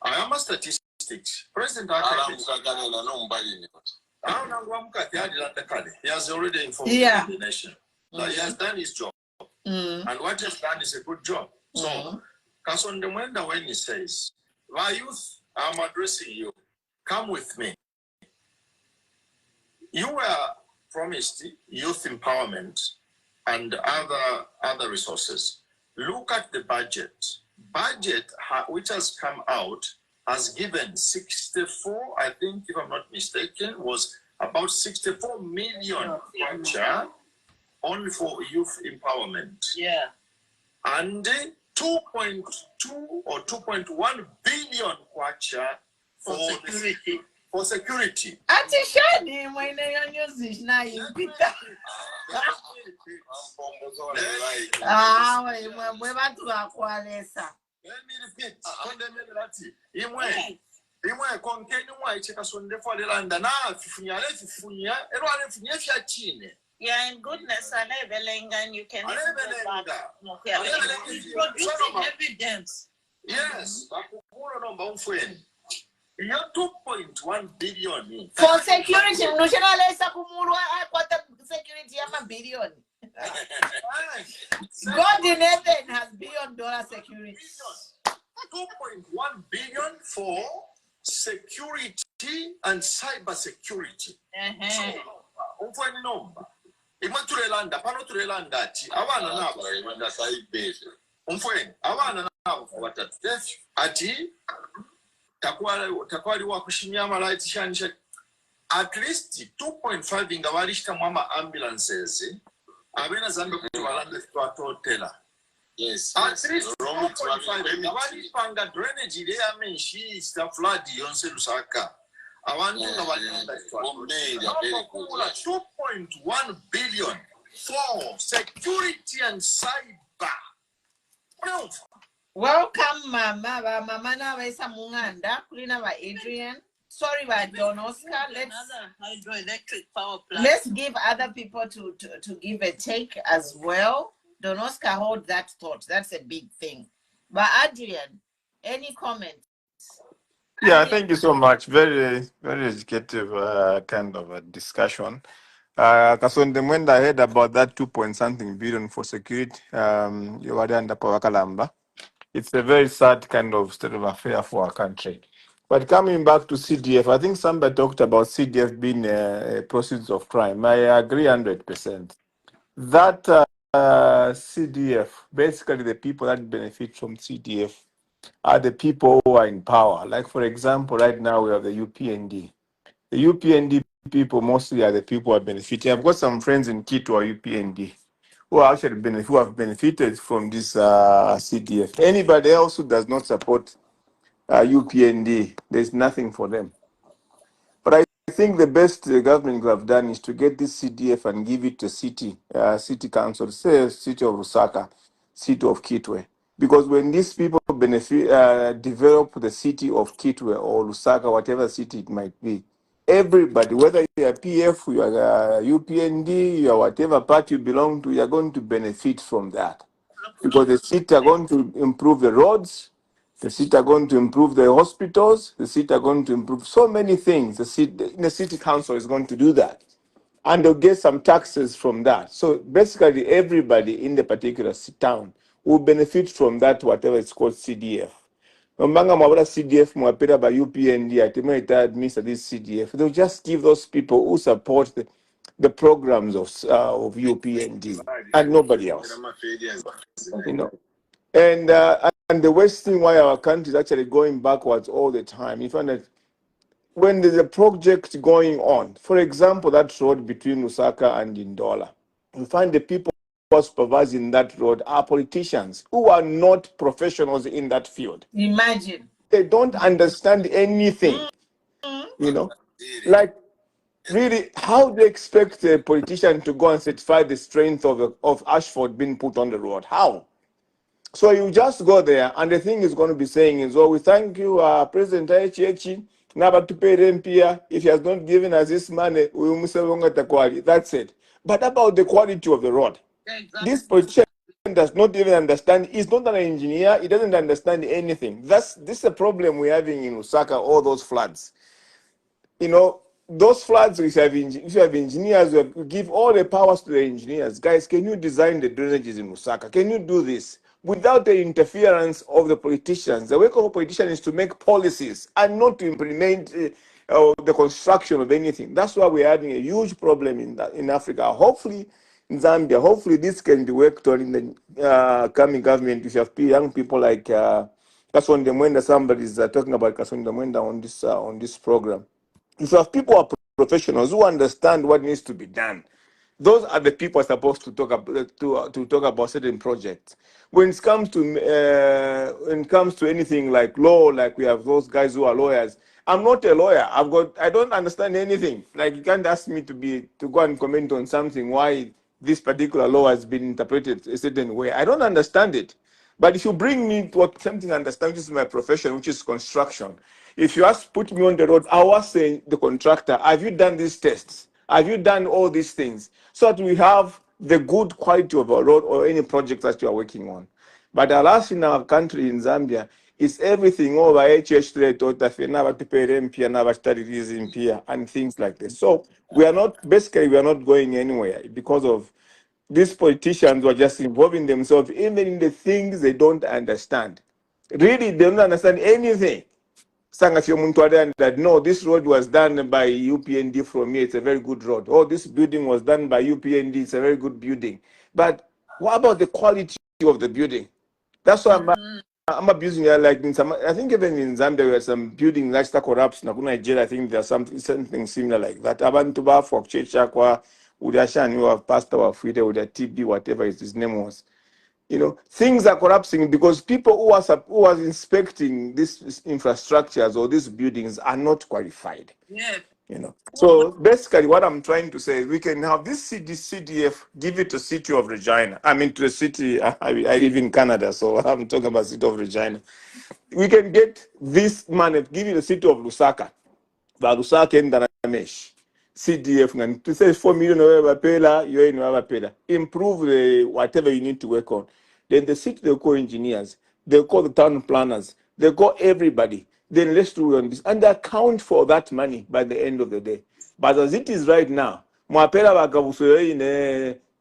S5: I am a statistics. President he has already informed the nation that he has done his job. And what he has done is a good job. So Kasonde mwenda when he says, "My youth, I'm addressing you. Come with me." You were promised youth empowerment and other resources. Look at the budget. Budget which has come out has given 64, I think, if I'm not mistaken, was about 64 million only for youth empowerment.
S2: Yeah.
S5: And 2.2 or 2.1 billion kwacha
S2: for security.
S5: For security.
S3: Ati shani mwene yonyuzi na impita. Mwe batu akwalesa.
S5: Let me repeat. Imwe konkeni mwa icheka sonde for the land na fifunya ero ale fifunya fya chine.
S7: Yeah, in goodness, and you can
S2: producing evidence.
S5: Yes, you 2.1 billion
S3: for security. Security billion. God in heaven has $1 billion security.
S5: 2.1 billion for security and cyber security. So, Imaturelanda, Panoturelanda, Avana Nava, Umfuen, Avana Nava, what at death, Ati, Takwari Wakushinyama Light Shansha, at least 2.5 in Gavarishka Mama ambulances, Avena Zambia to Tela. Yes. At least 2.5 in Gavarishpanga drainage, I mean, she is the flood, Yonse Lusaka. I want to know 2.1 billion for security and cyber.
S3: Welcome, Mama. Mama na wesa munganda. Kulina wa Adrian. Sorry, about Don Oscar.
S2: Another hydroelectric power plant.
S3: Let's give other people to give a take as well. Don Oscar, hold that thought. That's a big thing. But Adrian, any comments?
S6: Yeah, thank you so much. Very, very educative kind of a discussion. Kasonde when I heard about that 2 billion for security, you were under Kalamba. It's a very sad kind of state of affair for our country. But coming back to CDF, I think somebody talked about CDF being a proceeds of crime. I agree 100%. That CDF, basically the people that benefit from CDF are the people who are in power. Like, for example, right now we have the UPND. The UPND people mostly are the people who are benefiting. I've got some friends in Kitu or UPND who actually who have benefited from this CDF. Anybody else who does not support UPND, there's nothing for them. But I think the best the government could have done is to get this CDF and give it to city council, say city of Lusaka, city of Kitwe. Because when these people develop the city of Kitwe or Lusaka, whatever city it might be, everybody, whether you are PF, you are UPND, you are whatever party you belong to, you are going to benefit from that. Because the city are going to improve the roads, the city are going to improve the hospitals, the city are going to improve so many things. The city council is going to do that. And they'll get some taxes from that. So basically, everybody in the particular town will benefit from that, whatever it's called CDF. Mbanga mwabara CDF mwapira by UPND, I administer this CDF. They'll just give those people who support the programs of UPND and nobody else. You know. And the worst thing why our country is actually going backwards all the time, you find that when there's a project going on, for example, that road between Lusaka and Indola, you find the people who are supervising that road are politicians who are not professionals in that field.
S3: Imagine.
S6: They don't understand anything, you know. Like, really, how do you expect a politician to go and certify the strength of asphalt being put on the road? How? So you just go there, and the thing is going to be saying is, oh, we thank you, President Aichi, never to pay Rempia. If he has not given us this money, we will move the quality. That's it. But about the quality of the road, exactly. This politician does not even understand. He's not an engineer. He doesn't understand anything. This is a problem we're having in Lusaka, all those floods. You know, those floods, if you have engineers, we give all the powers to the engineers. Guys, can you design the drainages in Lusaka? Can you do this? Without the interference of the politicians. The work of a politician is to make policies and not to implement the construction of anything. That's why we're having a huge problem in Africa. Hopefully, in Zambia, hopefully this can be worked on in the coming government. If you have young people like Kasonde Mwenda, somebody is talking about Kasonde Mwenda on this program. If you have people who are professionals who understand what needs to be done, those are the people supposed to talk about certain projects. When it comes to anything like law, like we have those guys who are lawyers. I'm not a lawyer. I don't understand anything. Like, you can't ask me to go and comment on something why this particular law has been interpreted a certain way. I don't understand it. But if you bring me to something I understand, which is my profession, which is construction. If you put me on the road, I was saying the contractor, have you done these tests? Have you done all these things? So that we have the good quality of our road or any project that you are working on. But alas, in our country, in Zambia, it's everything over and things like this. So we are not going anywhere because of these politicians who are just involving themselves even in the things they don't understand. Really, they don't understand anything. That no, this road was done by UPND from here, it's a very good road. Oh, this building was done by UPND, it's a very good building. But what about the quality of the building? That's why I'm abusing it. Like I think even in Zambia, there were some building lifestyle corrupts. In Nigeria, I think there's something similar like that. Abantu ba for Chechakwa, Udashan, you have Pastor Wafide, with a TB, whatever his name was. You know, things are collapsing because people who are inspecting these infrastructures or these buildings are not qualified. Yeah. You know. So basically, what I'm trying to say is we can have this CDF, give it to city of Regina. I mean, to the city. I live in Canada, so I'm talking about city of Regina. We can get this money, give it to the city of Lusaka. But Lusaka and Danamesh. CDF and to say 4 million you're in improve the whatever you need to work on. Then the city they'll call engineers, they'll call the town planners, they'll call everybody. Then let's do on this and they account for that money by the end of the day. But as it is right now, Mwapela Bakabuso in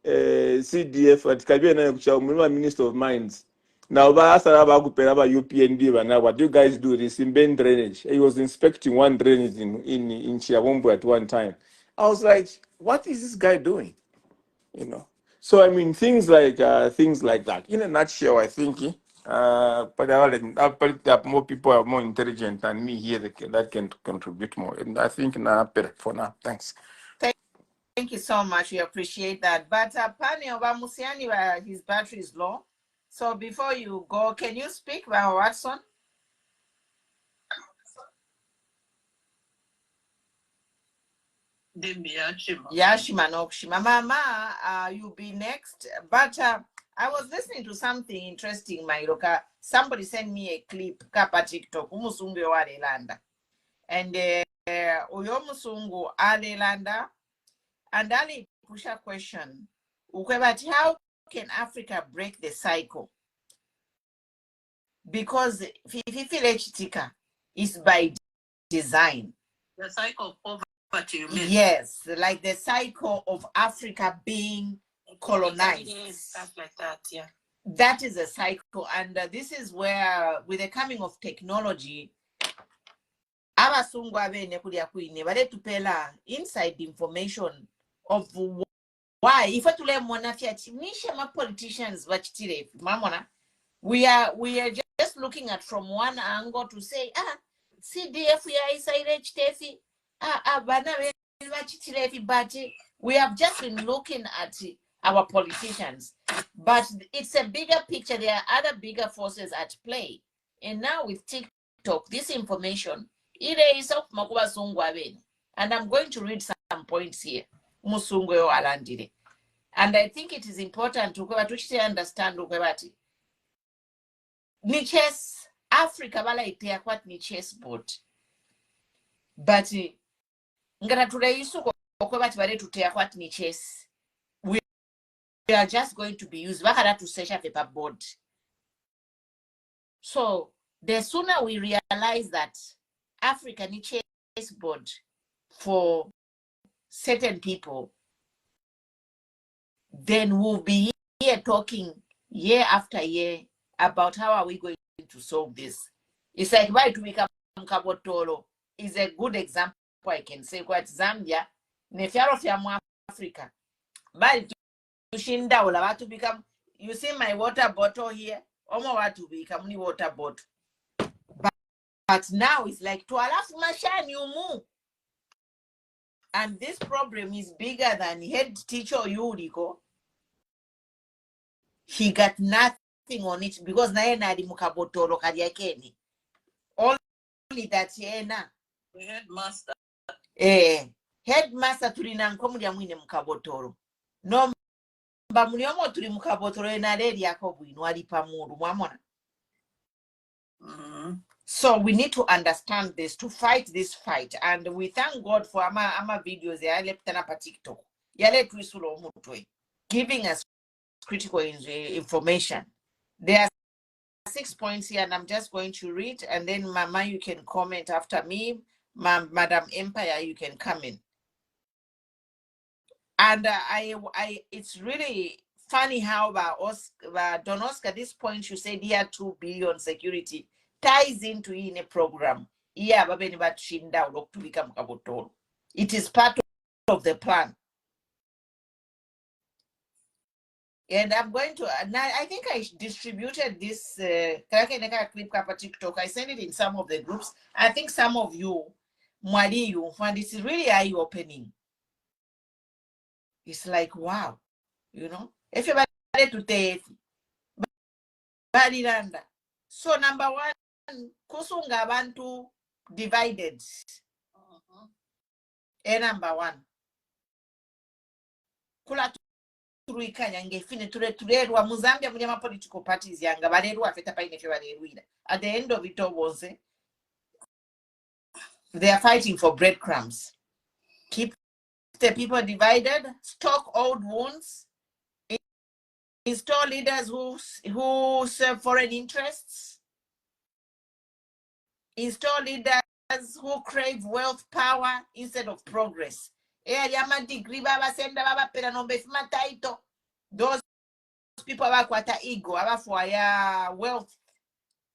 S6: CDF at Kabina Minister of Mines. Now, UPND, what you guys do this in Ben drainage. He was inspecting one drainage in Chiavombo at one time. I was like, what is this guy doing? You know. So I mean, things like that. In a nutshell, I think. But more people are more intelligent than me here that can contribute more. And I think for now. Thanks.
S3: Thank you so much. We appreciate that. But Pani Obamusiani, his battery is low. So before you go, can you speak about Watson? Yashima Nokshima. Mama, you'll be next. But I was listening to something interesting, Mairoka. Somebody sent me a clip, Kapa TikTok, Umusungu Alelanda. And Uyo Musungu Alelanda, and Ali push a question. But how can Africa break the cycle? Because Fifilechitika is by design.
S2: The cycle of poverty, you mean?
S3: Yes, like the cycle of Africa being colonized.
S4: Stuff like that, yeah.
S3: That is a cycle. And this is where, with the coming of technology, abasungu abene kulia kuine bale tupela inside information of why if atule mwana fiati misha ma politicians bachitire mamona we are just looking at from one angle to say CDF ya isaire chitefi bana bachitire, but we have just been looking at our politicians, but it's a bigger picture. There are other bigger forces at play, and now with TikTok, this information is of Makuba Sungwaben, and I'm going to read some points here. Musungwe alandire, and I think it is important to understand ukebati. Niches Africa bala itea kwat niches board, but ngana tuleisu ukebati bale tutea kwat niches. We are just going to be used to search a paper board. So the sooner we realize that Africa needs a board for certain people, then we'll be here talking year after year about how are we going to solve this. It's like why to become Kabotoro is a good example. I can say quite Zambia, Nefiaro Fiamu Africa. But to become, you see my water bottle here, want to become new water bottle. But now it's like to alaf mashan you move. And this problem is bigger than head teacher Yuriko. He got nothing on it because naena di mukabotoro kadiakeni. Only that yena.
S2: The headmaster.
S3: Headmaster tulina nkomulia mwine mukabotoro. No bamuliomo tuli mukabotoro enareli yako bwinwali pamuru mwamona. So we need to understand this to fight this fight, and we thank God for ama videos yale tena pa TikTok yale tuisulo mutwe giving us critical information. There are 6 points here, and I'm just going to read, and then Mama, you can comment after me. Madam Empire, you can come in. And it's really funny how Don Oscar, this point you said here 2 billion security ties into in a program. It is part of the plan. And I'm going to, I think I distributed this clip TikTok. I sent it in some of the groups. I think some of you, Mwadi, you find this is really eye-opening. It's like, wow, you know, if you're to take Badiranda. So number one, Kusunga Bantu divided. Number one. Kula turuika nyange fine turerwa Muzambia munyama political parties yanga barerwa feta paine fe barerwira. At the end of it all was they are fighting for breadcrumbs. Keep the people divided, stock old wounds, install leaders who serve foreign interests, install leaders who crave wealth, power instead of progress. Those people have quite ego, have wealth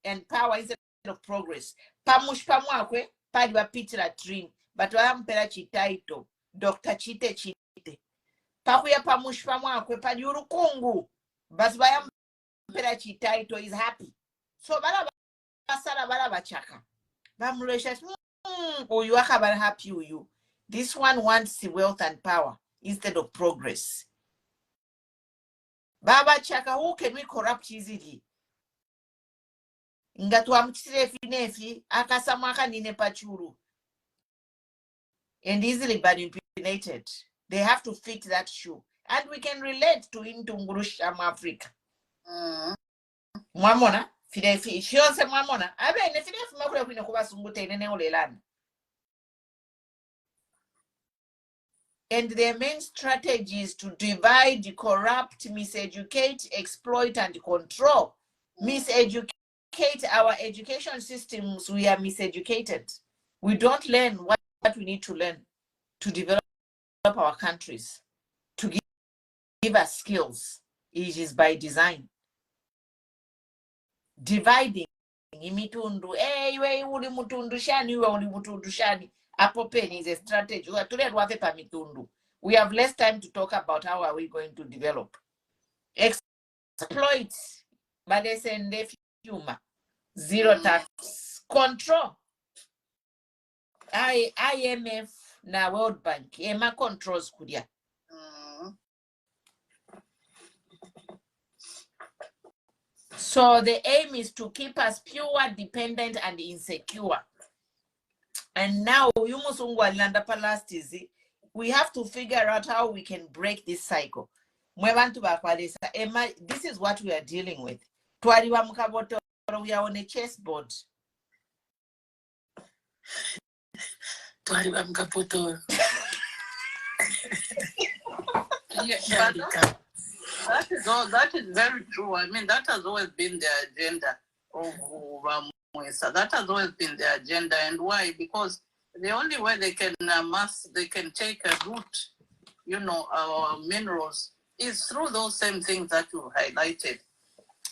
S3: and power instead of progress. Pamush pamwakwe, padwa pitira dream, but wampera chitaito. Dr. Chite Chite. Pakuya pamush pamwakwe padi urukungu. But wampera chitaito is happy. So bala basara bala bachaka. Bamulesha uyu akabara happy uyu. This one wants the wealth and power. instead of progress. Baba Chaka, who can we corrupt easily? Ngatwa mchire finefi, akasamaka nine pachuru. And easily manipulated. They have to fit that shoe. And we can relate to Intungurusha Africa. Mwamona, finefi, shionse mwamona. Abe, ne finefi makule kwenye kuwa sungute nene ulelani. And their main strategy is to divide, corrupt, miseducate, exploit, and control. Miseducate our education systems. We are miseducated. We don't learn what we need to learn to develop our countries, to give us skills. It is by design. Dividing. Imitundu. Iwe uli mutundu shani, iwe uli mutundu shani. Apopeni is a strategy. We have less time to talk about how are we going to develop. Exploit. But they send humor. Zero tax. Control. IMF na World Bank. Ema controls kudia. So the aim is to keep us pure, dependent, and insecure. And now, we have to figure out how we can break this cycle. This is what we are dealing with. We are on a chessboard.
S2: That is very true. I mean, that has always been the agenda of Moisa. That has always been the agenda. And why? Because the only way they can they can take a root, our minerals, is through those same things that you highlighted.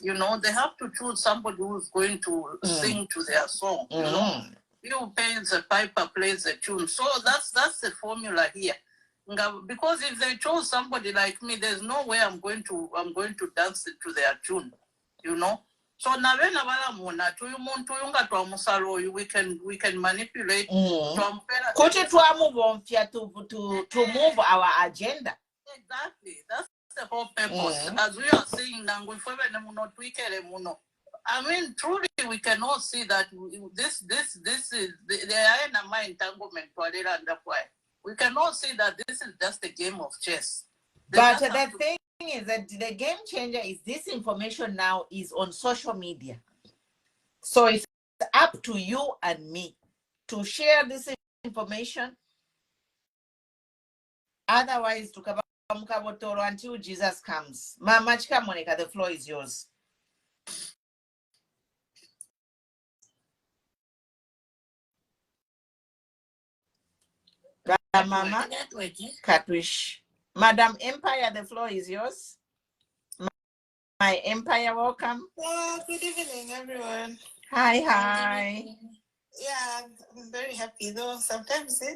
S2: They have to choose somebody who's going to sing to their song. You pays the piper, plays the tune. So that's the formula here. Because if they chose somebody like me, there's no way I'm going to dance to their tune. So now we can manipulate
S3: to move our agenda.
S2: Exactly. That's the whole purpose. As we are saying, I mean, truly, we can all see that this is the INMI entanglement. We can all see that this is just a game of chess.
S3: But the thing is that the game changer is this information now is on social media. So it's up to you and me to share this information. Otherwise, to until Jesus comes. Mama Chika Monica, the floor is yours. Mama Katwish. Madam Empire, the floor is yours. My Empire, welcome.
S8: Well, good evening, everyone.
S3: Hi.
S8: Yeah, I'm very happy though. Sometimes so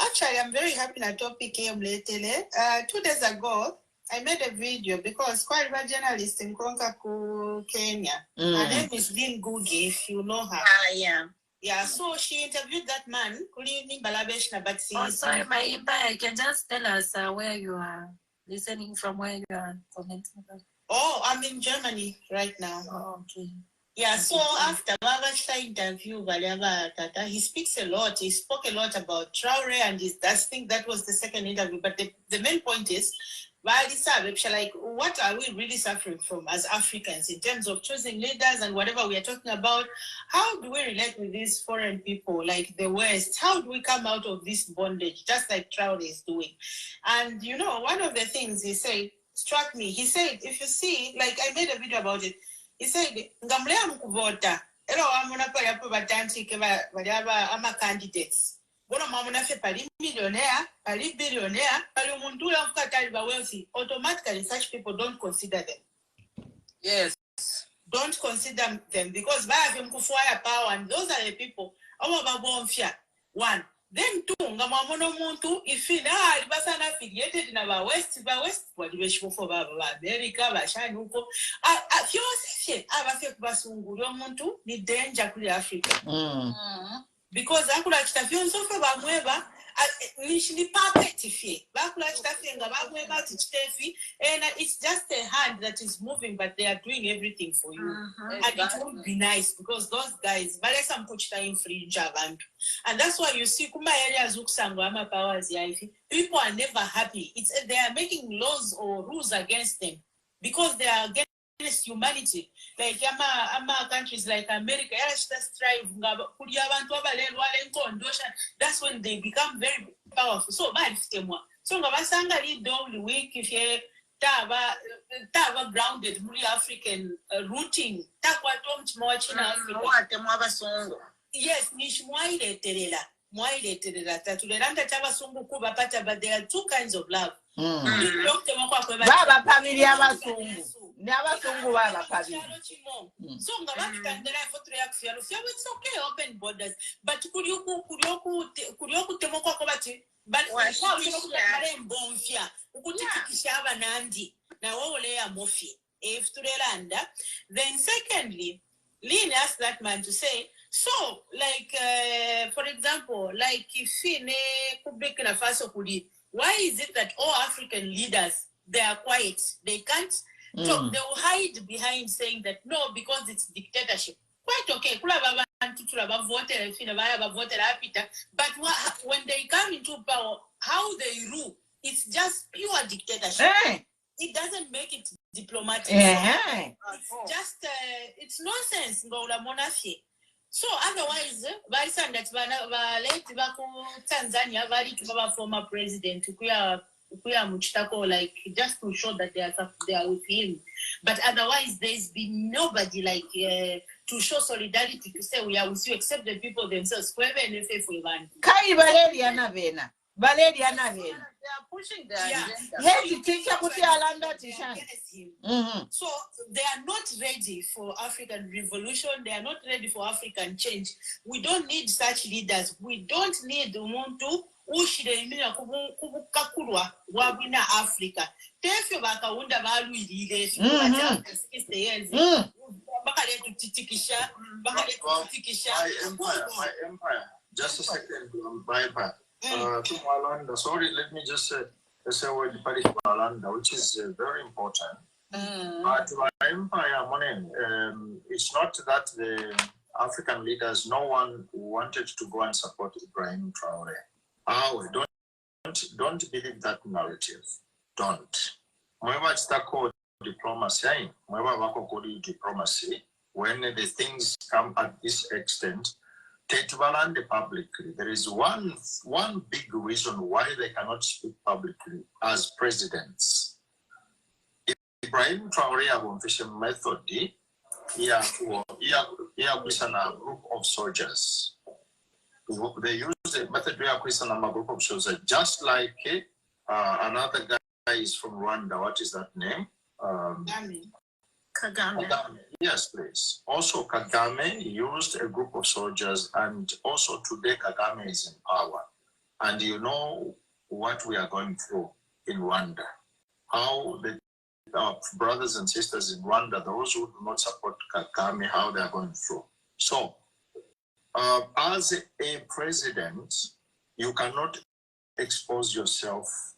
S8: actually I'm very happy na topic came lately. 2 days ago, I made a video because quite a journalist in Konkaku, Kenya. Her name is Lynn Gugi, if you know her.
S7: Yeah.
S8: Yeah, so she interviewed that man. Good evening, Balabeshna, but
S4: sorry, my Empire, you can just tell us where you are listening from, where you are commenting from.
S8: Oh, I'm in Germany right now.
S4: Oh, okay.
S8: Yeah, so after Babash's interview, he speaks a lot. He spoke a lot about Traore and I think that was the second interview. But the main point is, like, what are we really suffering from as Africans in terms of choosing leaders and whatever we are talking about? How do we relate with these foreign people like the West? How do we come out of this bondage, just like Traore is doing? And, one of the things he said struck me. He said, if you see, like I made a video about it, he said, Ngamlea mkuvota, ero wamuna pali hapo batanti keba waliaba ama candidates. Bono mamuna fe pali millionaire, pali billionaire, pali umundula mkatali ba wealthy. Automatically, such people don't consider them.
S2: Yes.
S8: Don't consider them because baya mkufuaya power, and those are the people. Awa babonfia. One. Then two, ngamamono muntu ifina alibasa na affiliated na ba West wadibeshiko for ba America ba shani huko. Fyose abafe kubasungulu omuntu ni danger kuli Africa. Because akula kitafyonso fe bamweba Initially perfect and it's just a hand that is moving, but they are doing everything for you. And it would be nice because those guys and that's why you see people are never happy. They are making laws or rules against them because they are against humanity. Like countries like America, that's when they become very powerful. So bad so week if you tava grounded muri African routing yes but there are two kinds of love. So it's okay, open borders, but could you then secondly, Lynn asked that man to say, so like for example, like if why is it that all African leaders, they are quiet, they can't talk, they will hide behind saying that no, because it's dictatorship. Quite okay, but when they come into power, how they rule, it's just pure dictatorship. It doesn't make it diplomatic. It's just it's nonsense. So otherwise, Tanzania, former president, like just to show that they are with him. But otherwise, there's been nobody like to show solidarity to say we are with you, except the people themselves. They are pushing their agenda. So they are not ready for African revolution. They are not ready for African change. We don't need such leaders. We don't need umuntu ushiremira kubukakulwa wabina Africa. Tefyo bakaunda balwirire 60 years.
S5: My empire. Just a second, my empire. Sorry, let me just say a word Malanda, which is very important. But my empire, Mourning, it's not that the African leaders, no one wanted to go and support Ibrahim Traore. Don't believe that narrative. Don't. It's called diplomacy. Diplomacy. When the things come at this extent, publicly. There is one big reason why they cannot speak publicly as presidents. Ibrahim Traore abomfishe method here with a group of soldiers. They use the method here with a group of soldiers, just like another guy is from Rwanda. What is that name? Kagame. Yes, please. Also, Kagame used a group of soldiers, and also today Kagame is in power. And you know what we are going through in Rwanda. How our brothers and sisters in Rwanda, those who do not support Kagame, how they are going through. So, as a president, you cannot expose yourself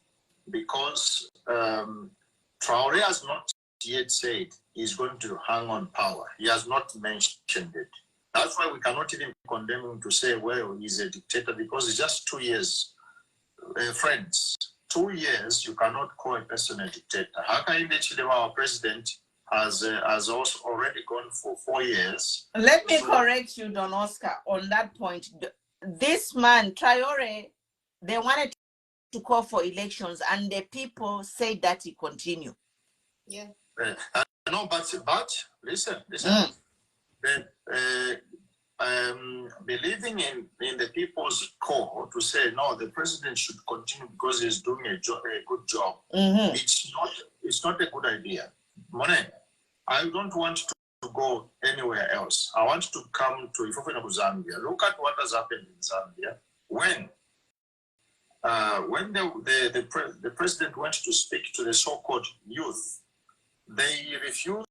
S5: because Traore has not yet said he's going to hang on power. He has not mentioned it. That's why we cannot even condemn him to say, well, he's a dictator, because it's just 2 years. Friends, 2 years, you cannot call a person a dictator. Hakainde Chilema, our president, has also already gone for 4 years.
S3: Let me correct you, Don Oscar, on that point. This man, Traore, they wanted to call for elections, and the people said that he continue.
S8: Yeah.
S5: No, but listen. Believing in the people's call to say no, the president should continue because he's doing a good job. It's not a good idea. Mourn, I don't want to go anywhere else. I want to come to Zambia. Look at what has happened in Zambia when the president went to speak to the so-called youth. They refused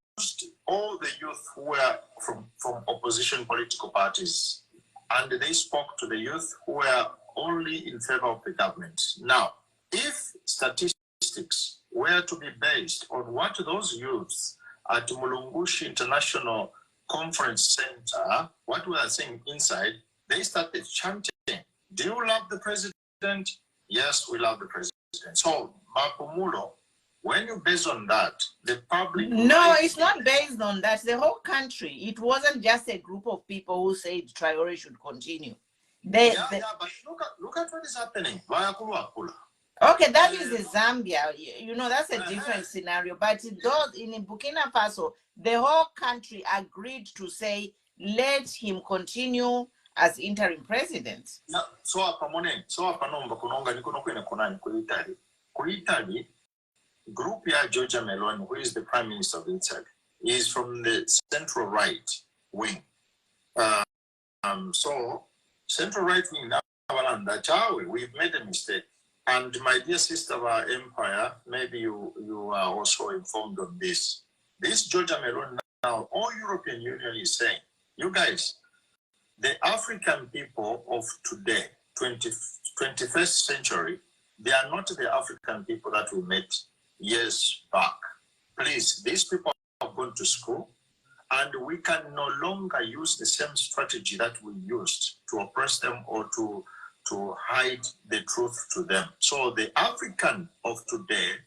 S5: all the youth who were from opposition political parties, and they spoke to the youth who were only in favor of the government. Now, if statistics were to be based on what those youths at Mulungushi International Conference Center, what we are saying inside, they started chanting, do you love the president? Yes, we love the president. So, Mapumulo, when you base on that, the public...
S3: No, it's not based on that. The whole country. It wasn't just a group of people who said Traore should continue.
S5: But look at what is happening.
S3: Okay, that is in Zambia. You know, that's a different scenario. But those in Burkina Faso, the whole country agreed to say, let him continue as interim president.
S5: So Italy, group here, Giorgia Meloni, who is the prime minister of Italy, is from the central right wing. So central right wing, we've made a mistake. And my dear sister of our empire, maybe you are also informed of this. This Giorgia Meloni now, all European Union is saying, you guys, the African people of today, 21st century, they are not the African people that we met years back. Please, these people have gone to school, and we can no longer use the same strategy that we used to oppress them or to hide the truth to them. So the African of today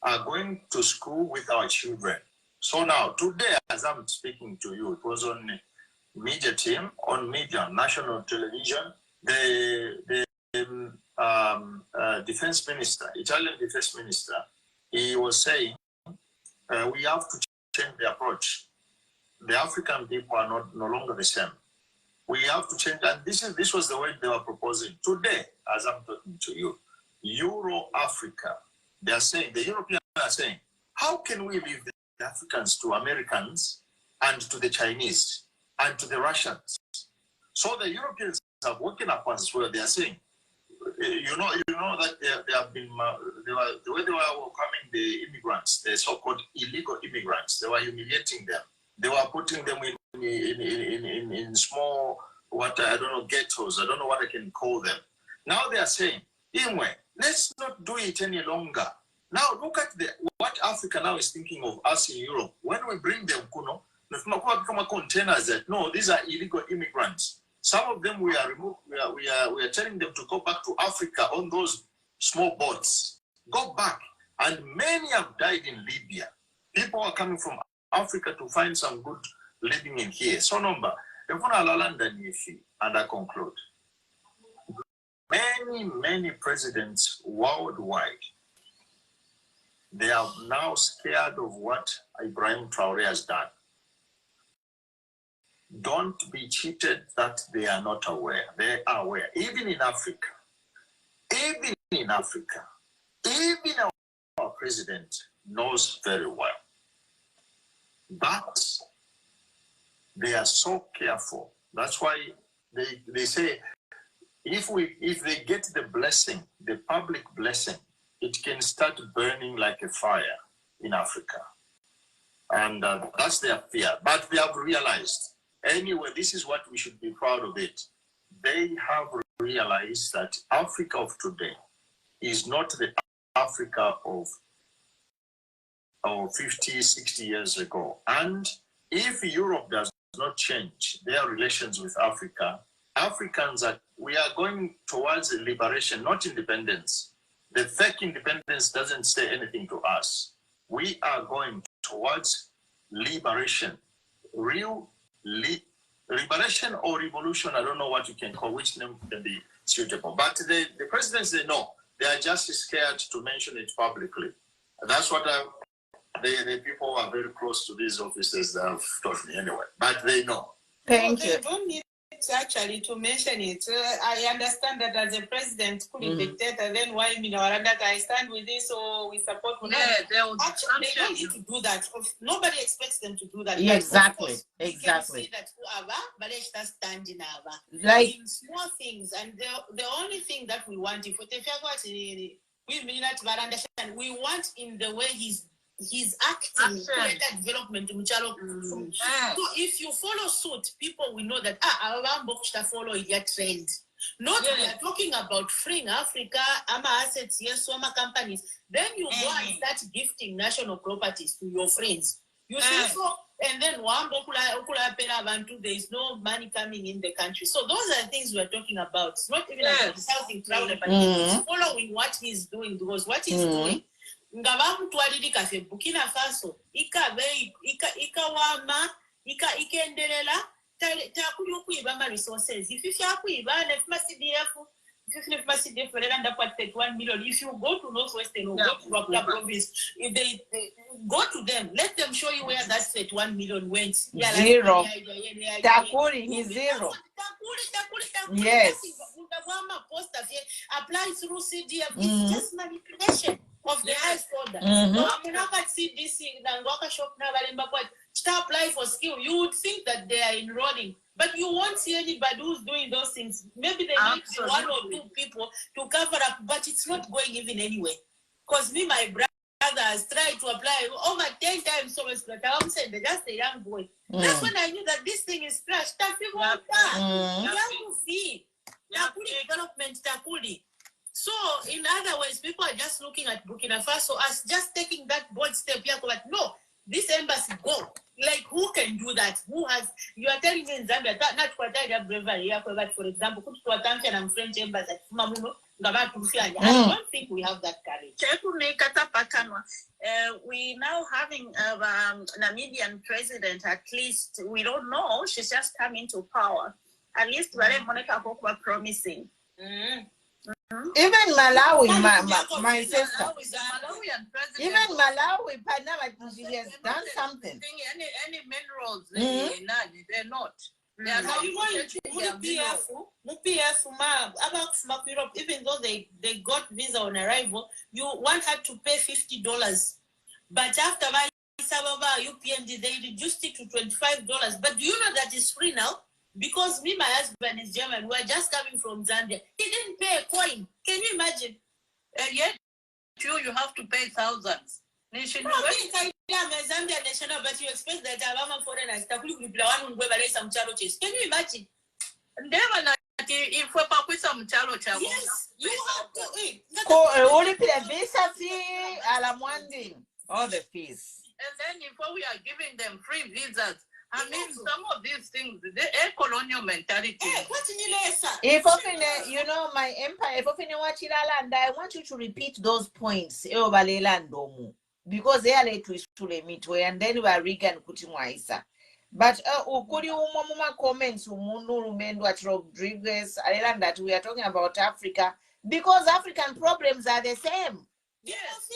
S5: are going to school with our children. So now, today, as I'm speaking to you, it was on media team, on media, national television, the defense minister, Italian defense minister, he was saying, we have to change the approach. The African people are no longer the same. We have to change, and this was the way they were proposing. Today, as I'm talking to you, Euro-Africa, they are saying, the Europeans are saying, how can we leave the Africans to Americans and to the Chinese and to the Russians? So the Europeans have woken up as well. They are saying, you know that they have been, the way they were welcoming the immigrants, the so-called illegal immigrants, they were humiliating them. They were putting them in small, ghettos. I don't know what I can call them. Now they are saying, anyway, let's not do it any longer. Now look at what Africa now is thinking of us in Europe. When we bring them, become containers. No, these are illegal immigrants. Some of them we are removed. We are telling them to go back to Africa on those small boats. Go back, and many have died in Libya. People are coming from Africa to find some good living in here. So number, and I conclude. Many presidents worldwide, they are now scared of what Ibrahim Traore has done. Don't be cheated that they are not aware. They are aware. Even in Africa, even our president knows very well. But they are so careful. That's why they say, if they get the blessing, the public blessing, it can start burning like a fire in Africa. And that's their fear. But they have realized, anyway, this is what we should be proud of it. They have realized that Africa of today is not the Africa of 50, 60 years ago. And if Europe does not change their relations with Africa, Africans we are going towards liberation, not independence. The fake independence doesn't say anything to us. We are going towards liberation, real liberation or revolution. I don't know what you can call, which name can be suitable. But the presidents, they know. They are just scared to mention it publicly. And that's what the people who are very close to these offices have taught me anyway. But they know.
S3: Thank you.
S8: They don't need actually to mention it. I understand that as a president, putting dictator, then why that I stand with this or we support.
S7: Yeah,
S8: they don't need to do that. Nobody expects them to do that.
S3: Yeah, exactly.
S8: You can see that whoever, standing
S3: like
S8: in small things, and the only thing that we want, if we want in the way he's acting, created development. So if you follow suit, people will know that follow your trend. Not we are talking about freeing Africa, ama assets, yes, ama companies. Then you go and start gifting national properties to your friends. You see, so, and then there is no money coming in the country. So those are things we are talking about. It's not even about helping Traore, but it's following what he's doing, because what he's doing, Burkina Faso, resources. If you have CDF, 1 million. If you go to Northwestern or go to Wakla province, if they go to them, let them show you where that 1 million went.
S3: Zero. Takuri is zero. Yes.
S8: Apply through CDF. It's just manipulation of the highest order. Start apply for skill. You would think that they are enrolling, but you won't see anybody who's doing those things. Maybe they need 1 or 2 people to cover up, but it's not going even anywhere. Because me, my brother has tried to apply over 10 times. So much, but I'm saying they're just a young boy. That's when I knew that this thing is trash. Development, Takuli. So, in other words, people are just looking at Burkina Faso as just taking that bold step. But no, this embassy go. Like, who can do that? Who has? You are telling me in Zambia, not quite bravery. But for example, and French embassy. I don't think we have that courage.
S7: We now having Namibian president. At least we don't know. She's just coming to power. At least Monica were promising.
S3: Even Malawi, my sister. Even Malawi, Panama, she has done something.
S9: Any minerals, they're not. They are not
S8: even though they got visa on arrival, one had to pay $50. But after UPND, they reduced it to $25. But do you know that it's free now? Because me, my husband is German. We're just coming from Zambia. He didn't pay a coin. Can you imagine?
S9: And yet, you have to pay thousands.
S8: Zambia national, but you expect that Alabama foreigners some charities. Can you imagine?
S9: If we're some charities,
S8: yes, you have to.
S3: Only pay visa fee, all the fees.
S9: And then if we are giving them free visas, I mean, some of these things, the colonial mentality.
S3: If often, you know, my empire, if often you watch it, I want you to repeat those points. Because they are late to meet and then we are Regan Kutimwaisa. But could you comments what Rodriguez Ireland that we are talking about Africa? Because African problems are the same.
S8: Yes.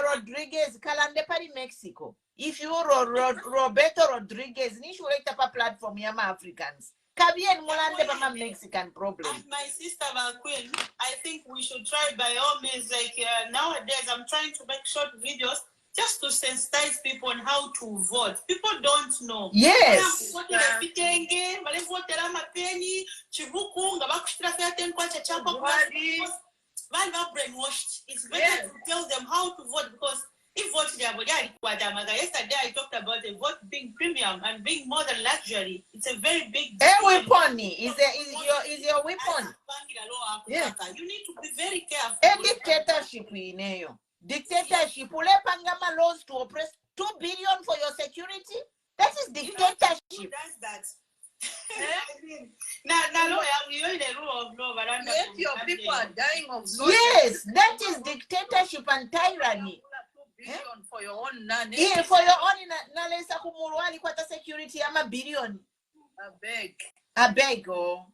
S3: Rodriguez, Kalande Mexico. If you Roberto Rodriguez, Nishu platform Yama Africans. Kabien Molande Mexican problem.
S8: My sister Queen, I think we should try by all means. Like nowadays, I'm trying to make short videos just to sensitize people on how to vote. People don't know.
S3: Yes.
S8: Brainwashed. It's better to tell them how to vote, because if voting yesterday I talked about a vote being premium and being more than luxury. It's a very big deal.
S3: A weapon is your weapon.
S8: Yeah. You need to be very careful.
S3: A dictatorship dictatorship pangama laws to oppress 2 billion for your security. That is dictatorship.
S8: Who does that? You're in the rule of law, but
S9: yet your people are dying of no.
S3: Yes, that is dictatorship and tyranny.
S9: 2 billion for your own nanny.
S3: Yeah, for your own nalesa kumurwali kwata security ama billion. I beg oh.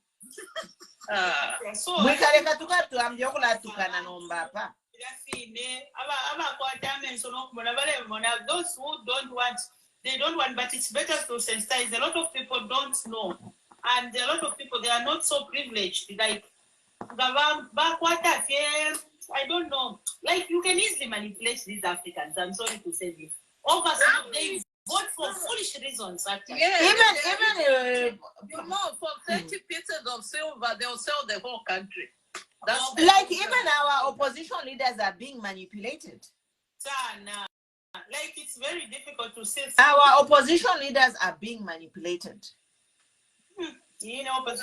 S8: So
S3: Mwikaleka tukatu amjokula tukana nombapa.
S8: Those who don't want, they don't want, but it's better to sensitize. A lot of people don't know, and a lot of people, they are not so privileged. Like, I don't know. Like, you can easily manipulate these Africans. I'm sorry to say this. They vote for foolish reasons. Actually.
S3: Yeah, even
S9: for 30 pieces of silver, they'll sell the whole country.
S3: That's like even our opposition leaders are being manipulated.
S8: Like, it's very difficult to say.
S3: Our opposition leaders are being manipulated.
S8: You know, but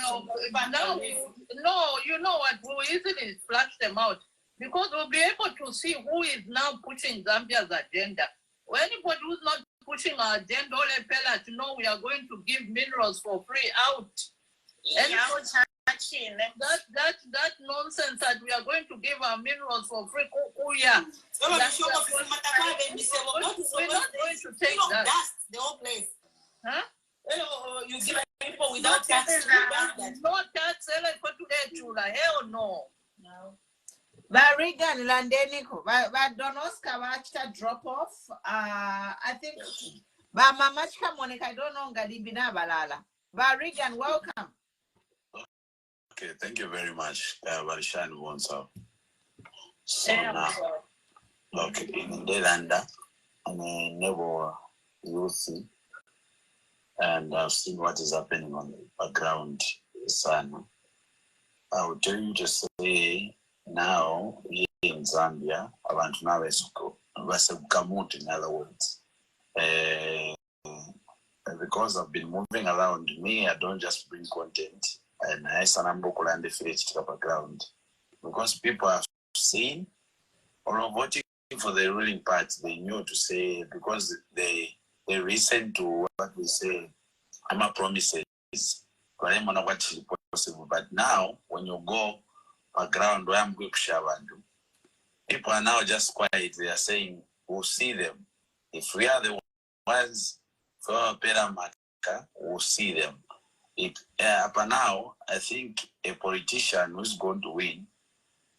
S9: now, you know what? We'll easily flash them out because we'll be able to see who is now pushing Zambia's agenda. Or anybody who's not pushing our agenda, all a fella to know we are going to give minerals for free out. And that nonsense that we are going to give our minerals for free. We're not going to take that.
S8: Dust the whole place.
S9: Huh?
S8: You give people without tax.
S9: No tax, hell no.
S3: But Regan Landeniko, but Don Oscar Wachta drop off. I think but Mamachka Monica, I don't know Gadibina Balala. But Regan, welcome.
S10: Okay, thank you very much. Varishan Wonsa. So now, okay, in Delanda, I'm a neighbor youth, and I've seen what is happening on the background, son. I will tell you to say now here in Zambia, I want to know Kamut, in other words. Because I've been moving around me, I don't just bring content. And I land the village to the background. Because people have seen or voting for the ruling party, they knew to say, because they listen to what we say, I'm a promises, but I'm not what is possible. But now, when you go background, where I'm going to people are now just quiet. They are saying, we'll see them. If we are the ones for our Peramaka, we'll see them. Up now, I think a politician who's going to win,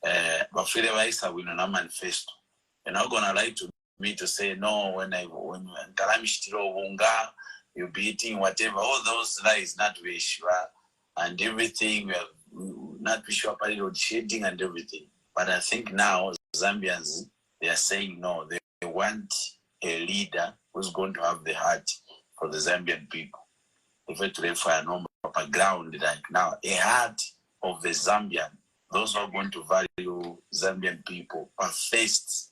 S10: but Filivaisa will not manifesto. You're not going to lie to me to say, no, when Kalamishiro Wunga, you'll be eating whatever, all those lies, not Vishwa, and everything, we have not Vishwa Parido shading and everything. But I think now, Zambians, they are saying, no, they want a leader who's going to have the heart for the Zambian people. If it refer no background like now, a heart of the Zambian, those who are going to value Zambian people are faced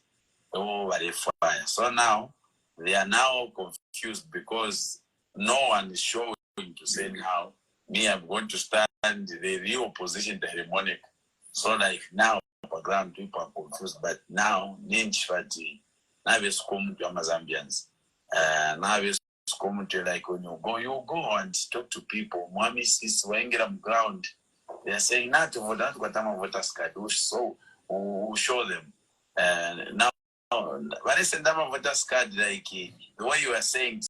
S10: over the fire. So now they are now confused because no one is showing to say now, me, I'm going to stand the real opposition to hegemonic. So like now background people are confused, but now Ninchfati, now we come to Zambians. Now we community, like when you go and talk to people. Mwami sis wengira ground. They are saying not to vote kwa tama voters card. So we'll show them. And now when I send them a voters card, like the way you are saying,